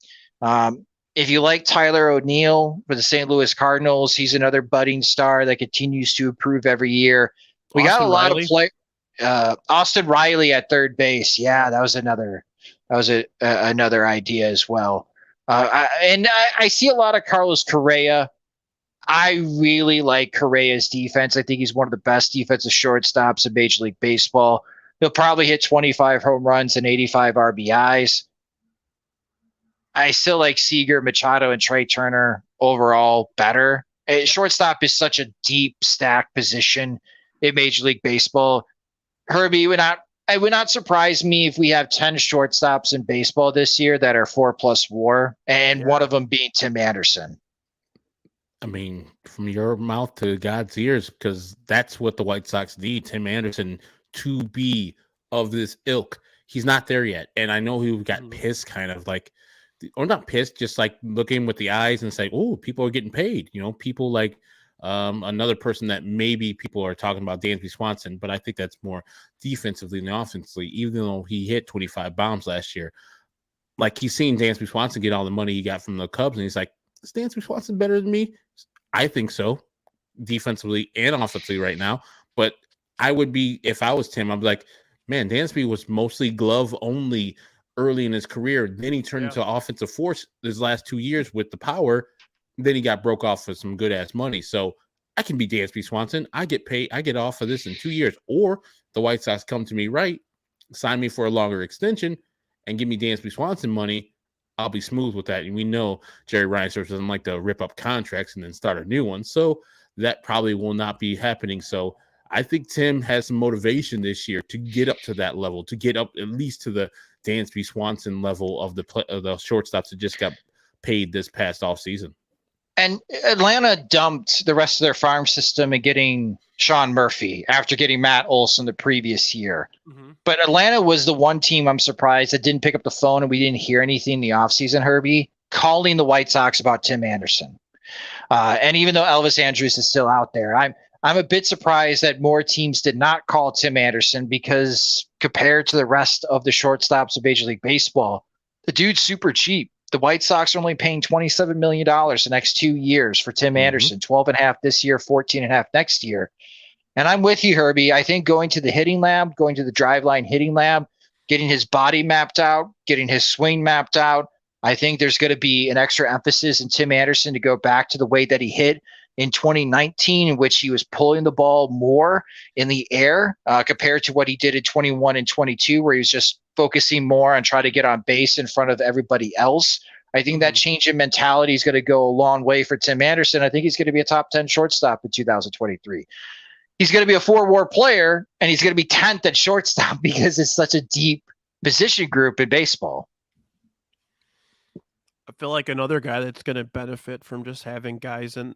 If you like Tyler O'Neill for the St. Louis Cardinals, he's another budding star that continues to improve every year. We got a lot of play. Austin Riley at third base. Yeah, that was another idea as well. I see a lot of Carlos Correa. I really like Correa's defense. I think he's one of the best defensive shortstops in Major League Baseball. He'll probably hit 25 home runs and 85 RBIs. I still like Seager, Machado, and Trey Turner overall better. Shortstop is such a deep stack position in Major League Baseball. Herbie, it would not surprise me if we have 10 shortstops in baseball this year that are 4+ WAR, and one of them being Tim Anderson. I mean, from your mouth to God's ears, because that's what the White Sox need, Tim Anderson, to be of this ilk. He's not there yet. And I know he got pissed, kind of like, or not pissed, just like looking with the eyes and say, oh, people are getting paid. You know, people like Another person that maybe people are talking about, Dansby Swanson, but I think that's more defensively than offensively, even though he hit 25 bombs last year. Like, he's seen Dansby Swanson get all the money he got from the Cubs, and he's like, is Dansby Swanson better than me? I think so, defensively and offensively right now. But I would be, if I was Tim, I'd be like, man, Dansby was mostly glove only early in his career. Then he turned into offensive force his last 2 years with the power. Then he got broke off for some good ass money. So I can be Dansby Swanson. I get paid. I get off of this in 2 years. Or the White Sox come to me, right, sign me for a longer extension and give me Dansby Swanson money. I'll be smooth with that. And we know Jerry Reinsdorf doesn't like to rip up contracts and then start a new one. So that probably will not be happening. So I think Tim has some motivation this year to get up to that level, to get up at least to the Dansby Swanson level of the shortstops that just got paid this past offseason. And Atlanta dumped the rest of their farm system and getting Sean Murphy after getting Matt Olson the previous year. Mm-hmm. But Atlanta was the one team I'm surprised that didn't pick up the phone, and we didn't hear anything in the offseason, Herbie, calling the White Sox about Tim Anderson. And even though Elvis Andrus is still out there, I'm a bit surprised that more teams did not call Tim Anderson, because compared to the rest of the shortstops of Major League Baseball, the dude's super cheap. The White Sox are only paying $27 million the next 2 years for Tim Anderson, 12.5 this year, 14.5 next year. And I'm with you, Herbie. I think going to the hitting lab, going to the driveline hitting lab, getting his body mapped out, getting his swing mapped out, I think there's going to be an extra emphasis in Tim Anderson to go back to the way that he hit in 2019, in which he was pulling the ball more in the air compared to what he did in 21 and 22, where he was just focusing more on trying to get on base in front of everybody else. I think that change in mentality is going to go a long way for Tim Anderson. I think he's going to be a top 10 shortstop in 2023. He's going to be a 4-WAR player, and he's going to be 10th at shortstop because it's such a deep position group in baseball. I feel like another guy that's going to benefit from just having guys in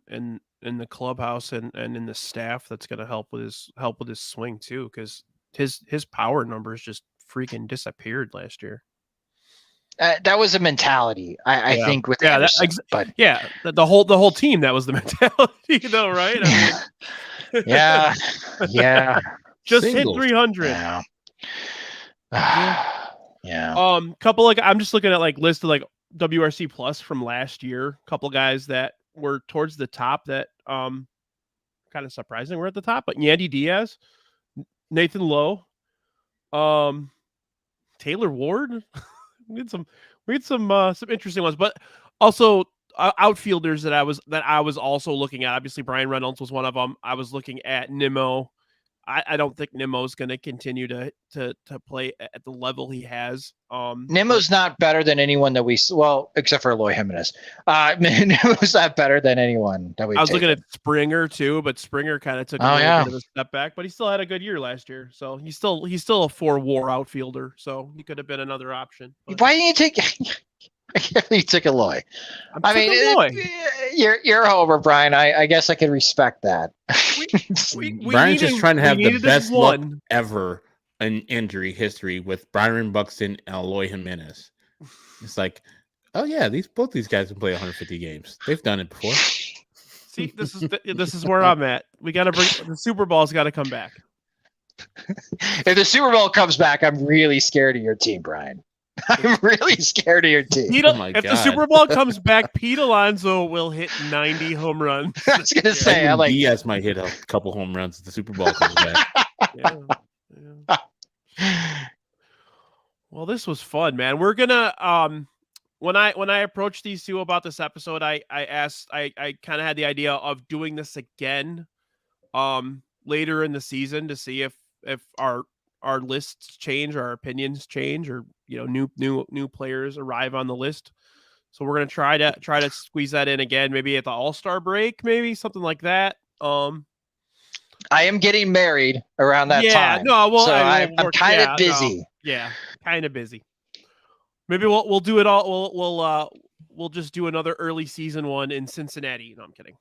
the clubhouse and in the staff that's going to help with his swing too, because his power numbers just freaking disappeared last year. That was a mentality, I think, with Anderson. The whole team, that was the mentality, though, right? I mean, yeah. Just Singles. hit 300. Yeah. Couple I'm just looking at list of WRC plus from last year. Couple guys that were towards the top that kind of surprising we're at the top, but Yandy Diaz, Nathan Lowe, Taylor Ward. we had some interesting ones, but also outfielders that I was also looking at. Obviously, Brian Reynolds was one of them. I was looking at Nimmo. I don't think Nimmo's going to continue to play at the level he has. Nimmo's not better than anyone that except for Eloy Jimenez. Nimmo's not better than anyone that we. I was looking at Springer too, but Springer kind of took a little bit of a step back, but he still had a good year last year. So he's still a 4-WAR outfielder. So he could have been another option. But... Why didn't you take? I can't believe you took Eloy. You're a homer, Brian. I guess I can respect that. Brian's just trying to have the best luck ever in injury history with Byron Buxton and Eloy Jimenez. It's like, oh yeah, both these guys can play 150 games. They've done it before. See, this is where I'm at. We got to bring the Super Bowl's got to come back. If the Super Bowl comes back, I'm really scared of your team, Brian. I'm really scared of your team. If the Super Bowl comes back, Pete Alonso will hit 90 home runs. I was going to say, Diaz might hit a couple home runs if the Super Bowl comes back. Well, this was fun, man. We're gonna when I approached these two about this episode, I kind of had the idea of doing this again later in the season to see if our lists change, our opinions change, or new players arrive on the list. So we're gonna try to squeeze that in again, maybe at the All-Star break, maybe something like that. I am getting married around that time. So I'm kind of busy. Kind of busy. Maybe we'll do it all. We'll just do another early season one in Cincinnati. No, I'm kidding.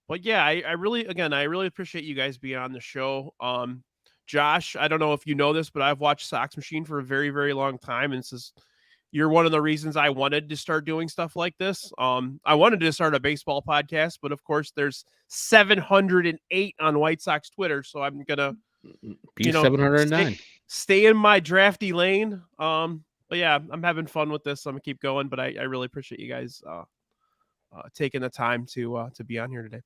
But yeah, I really appreciate you guys being on the show. Josh, I don't know if you know this, but I've watched Sox Machine for a very, very long time, and this is, you're one of the reasons I wanted to start doing stuff like this. I wanted to start a baseball podcast, but of course there's 708 on White Sox Twitter. So I'm going to be 709. Stay in my drafty lane. But yeah, I'm having fun with this. So I'm gonna keep going, but I really appreciate you guys taking the time to be on here today.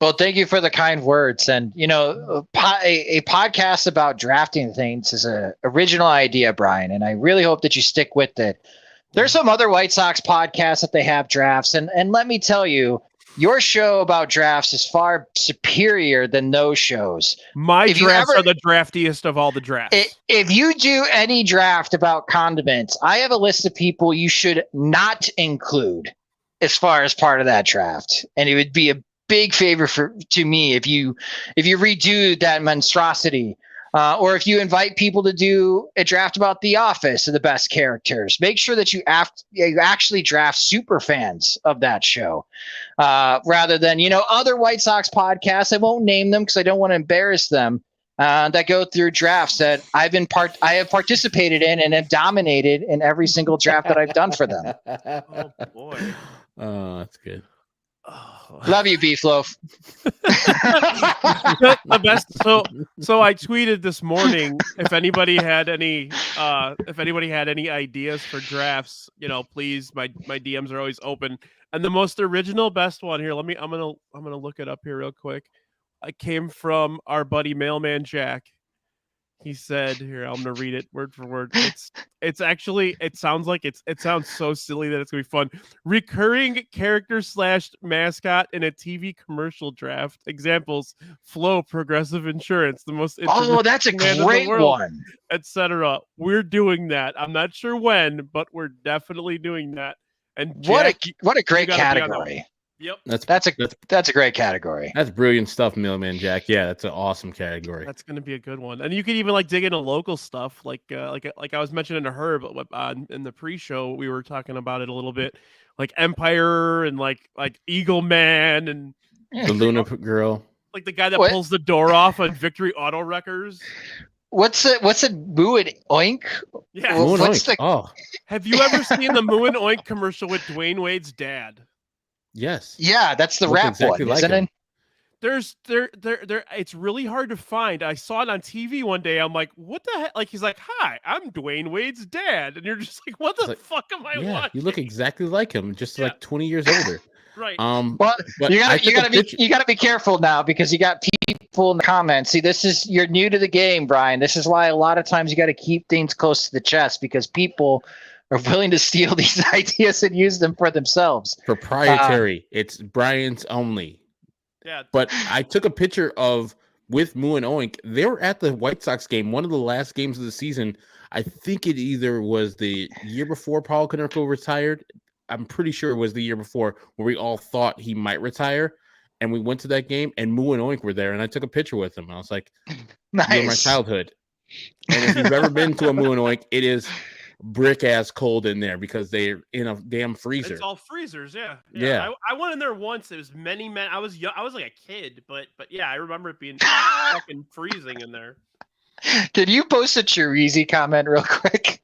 Well, thank you for the kind words. And, a podcast about drafting things is an original idea, Brian, and I really hope that you stick with it. There's some other White Sox podcasts that they have drafts, and let me tell you, your show about drafts is far superior than those shows. My drafts are the draftiest of all the drafts. If you do any draft about condiments, I have a list of people you should not include as far as part of that draft, and it would be a big favor to me if you redo that monstrosity, or if you invite people to do a draft about The Office or the best characters. Make sure that you actually draft super fans of that show, rather than other White Sox podcasts. I won't name them because I don't want to embarrass them. That go through drafts that I have participated in and have dominated in every single draft that I've done for them. Oh boy, that's good. Love you, Beef Loaf. The best. So I tweeted this morning. If anybody had any ideas for drafts, please. My DMs are always open. And the most original, best one here. I'm gonna look it up here real quick. I came from our buddy Mailman Jack. He said, here, I'm going to read it word for word. It sounds so silly that it's going to be fun. Recurring character / mascot in a TV commercial draft. Examples: Flo, Progressive Insurance, the most that's a great one, etc. We're doing that. I'm not sure when, but we're definitely doing that. And Jack, Jack, what a great category. Yep. That's a great category. That's brilliant stuff, Mailman Jack. Yeah, that's an awesome category. That's going to be a good one. And you could even dig into local stuff, like I was mentioning to her, but in the pre-show we were talking about it a little bit, like Empire and like Eagle Man and the Luna Girl, like the guy that pulls the door off on Victory Auto Wreckers. What's it? Moo and Oink? Yeah. Moo and Oink. Have you ever seen the Moo and Oink commercial with Dwayne Wade's dad? Yes. Yeah, that's the rap exactly one, isn't it? It's really hard to find. I saw it on TV one day. I'm like, what the heck? Like, he's like, hi, I'm Dwayne Wade's dad. And you're just like, what the fuck am I watching? You look exactly like him, just like 20 years older. Right. Well, you gotta be careful now because you got people in the comments. See, you're new to the game, Brian. This is why a lot of times you got to keep things close to the chest because people are willing to steal these ideas and use them for themselves. Proprietary. It's Brian's only. Yeah. But I took a picture with Moo and Oink. They were at the White Sox game, one of the last games of the season. I think it either was the year before Paul Konerko retired. I'm pretty sure it was the year before where we all thought he might retire. And we went to that game and Moo and Oink were there. And I took a picture with them. And I was like, nice. You're my childhood. And if you've ever been to a Moo and Oink, it is brick ass cold in there because they're in a damn freezer. It's all freezers, yeah. I went in there once. It was many. I was young. I was like a kid, but yeah, I remember it being fucking freezing in there. Did you post a Chirizi comment real quick?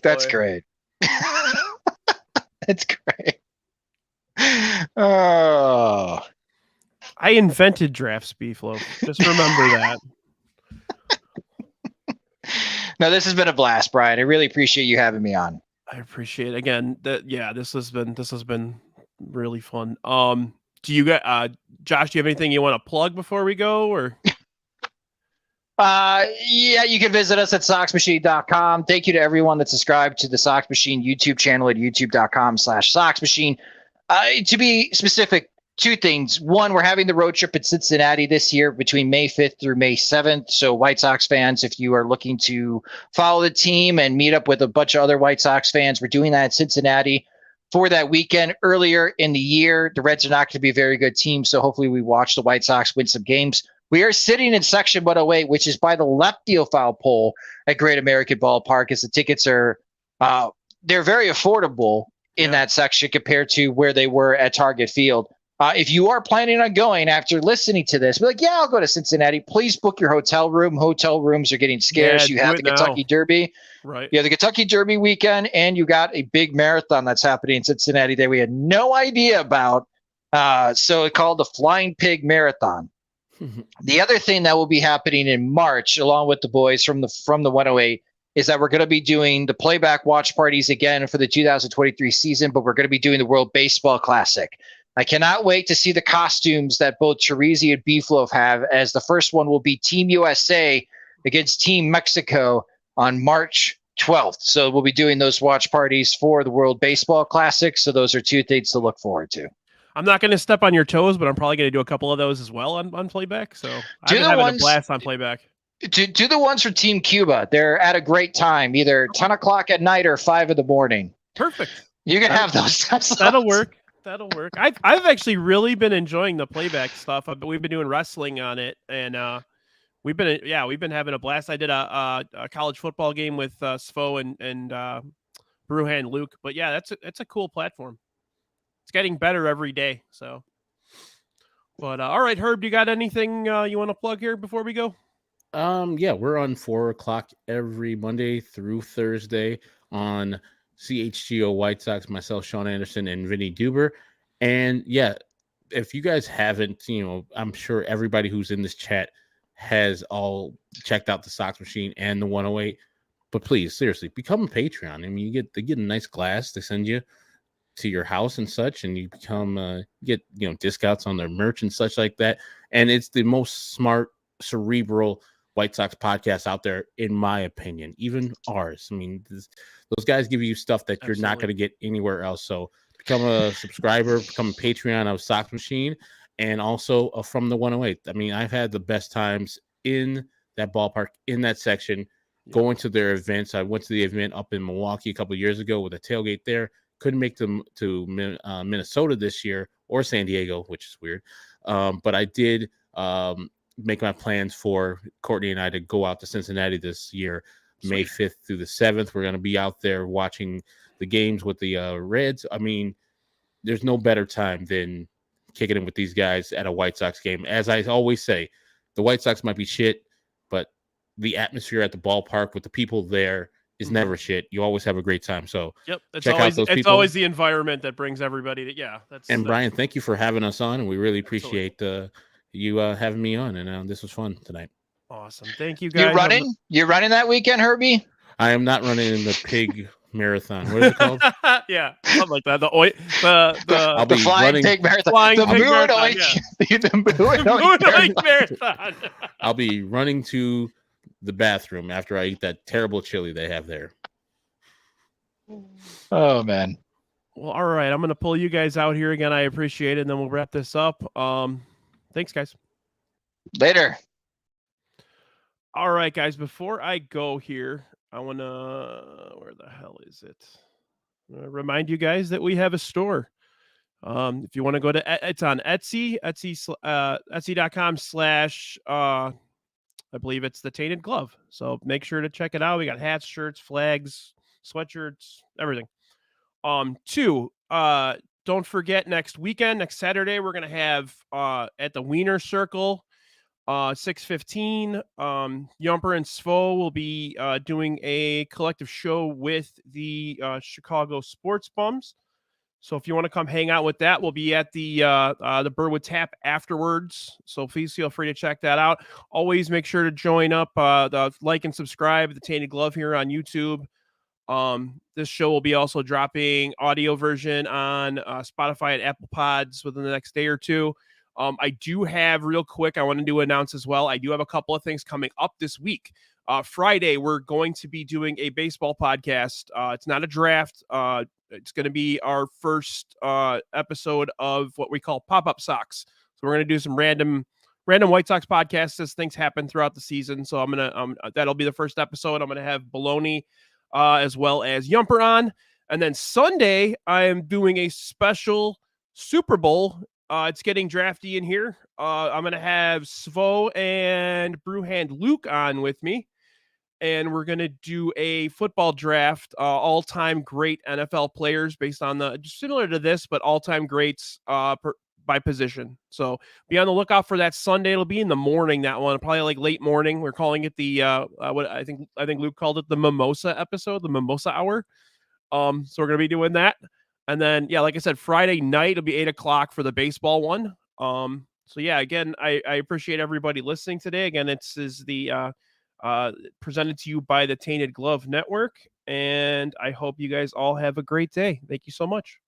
That's great. That's great. Oh, I invented drafts, Beeflo. Just remember that. No, this has been a blast, Brian. I really appreciate you having me on. I appreciate it. Again. This has been really fun. Do you got Josh? Do you have anything you want to plug before we go, or? Yeah, you can visit us at soxmachine.com. Thank you to everyone that subscribed to the Sox Machine YouTube channel at youtube.com/soxmachine. To be specific, two things. One, we're having the road trip in Cincinnati this year between May 5th through May 7th. So White Sox fans, if you are looking to follow the team and meet up with a bunch of other White Sox fans, we're doing that in Cincinnati for that weekend. Earlier in the year, the Reds are not going to be a very good team. So hopefully we watch the White Sox win some games. We are sitting in section 108, which is by the left deal foul pole at Great American Ballpark, as the tickets are they're very affordable in that section compared to where they were at Target Field. If you are planning on going after listening to this, be like, yeah, I'll go to Cincinnati. Please book your hotel room. Hotel rooms are getting scarce. Yeah, You have do the it now. Kentucky Derby. Right. You have the Kentucky Derby weekend, and you got a big marathon that's happening in Cincinnati that we had no idea about. So it's called the Flying Pig Marathon. The other thing that will be happening in March, along with the boys from the 108, is that we're going to be doing the playback watch parties again for the 2023 season, but we're going to be doing the World Baseball Classic. I cannot wait to see the costumes that both Chirizi and Beefloaf have, as the first one will be Team USA against Team Mexico on March 12th. So we'll be doing those watch parties for the World Baseball Classic. So those are two things to look forward to. I'm not going to step on your toes, but I'm probably going to do a couple of those as well on playback. So I've been having a blast on playback. Do the ones for Team Cuba. They're at a great time, either 10 o'clock at night or 5 in the morning. Perfect. You can have those. That'll work. That'll work. I've actually really been enjoying the playback stuff. We've been doing wrestling on it, and we've been having a blast. I did a college football game with Svo and Bruhan Luke. But yeah, that's a cool platform. It's getting better every day. So, but all right, Herb, you got anything you want to plug here before we go? Yeah, we're on 4 o'clock every Monday through Thursday on CHGO White Sox, myself, Sean Anderson, and Vinny Duber. And yeah, if you guys haven't, I'm sure everybody who's in this chat has all checked out the Sox Machine and the 108. But please, seriously, become a Patreon. I mean, they get a nice glass they send you to your house and such, and you become get discounts on their merch and such like that. And it's the most smart, cerebral White Sox podcast out there, in my opinion, even ours. I mean, those guys give you stuff that you're not going to get anywhere else. So become a subscriber, become a Patreon of Sox Machine, and also from the 108. I mean, I've had the best times in that ballpark, in that section, going to their events. I went to the event up in Milwaukee a couple of years ago with a tailgate there. Couldn't make them to Minnesota this year or San Diego, which is weird. But I did make my plans for Courtney and I to go out to Cincinnati this year, May 5th through the 7th. We're going to be out there watching the games with the Reds. I mean, there's no better time than kicking it with these guys at a White Sox game. As I always say, the White Sox might be shit, but the atmosphere at the ballpark with the people there is never shit. You always have a great time. So check out those people. It's always the environment that brings everybody to, And Brian, thank you for having us on, and we really appreciate you having me on, and this was fun tonight. Awesome. Thank you, guys. You're running that weekend, Herbie? I am not running in the pig marathon. What is it called? Yeah, something like that. I'll be flying running pig marathon. Flying the pig Moon-oink. The marathon. I'll be running to the bathroom after I eat that terrible chili they have there. Oh, man. Well, all right. I'm going to pull you guys out here again. I appreciate it, and then we'll wrap this up. Thanks, guys. Later. All right, guys. Before I go here, I want to... Where the hell is it? Remind you guys that we have a store. If you want to go to... It's on Etsy. Etsy.com/ I believe it's the Tainted Glove. So make sure to check it out. We got hats, shirts, flags, sweatshirts, everything. Don't forget next Saturday, we're going to have at the Wiener Circle, 6:15. Yumper and Svo will be doing a collective show with the Chicago Sports Bums. So if you want to come hang out with that, we'll be at the Burwood Tap afterwards. So please feel free to check that out. Always make sure to join up, the like and subscribe the Tainted Glove here on YouTube. This show will be also dropping audio version on Spotify and Apple Pods within the next day or two. I do have real quick, I wanted to announce as well, I do have a couple of things coming up this week. Friday, we're going to be doing a baseball podcast. It's not a draft. It's going to be our first episode of what we call Pop-Up Sox. So we're going to do some random White Sox podcasts as things happen throughout the season. So I'm going to, that'll be the first episode. I'm going to have Baloney as well as Yumper on. And then Sunday, I am doing a special Super Bowl. It's getting drafty in here. I'm going to have Svo and Brewhand Luke on with me. And we're going to do a football draft, all-time great NFL players based on similar to this, but all-time greats by by position. So be on the lookout for that Sunday. It'll be in the morning, that one, probably like late morning. We're calling it the what I think Luke called it the mimosa episode, the mimosa hour. So we're gonna be doing that. And then, yeah, like I said, Friday night it'll be 8:00 for the baseball one. So yeah, again, I appreciate everybody listening today. Again, this is the presented to you by the Tainted Glove Network, and I hope you guys all have a great day. Thank you so much.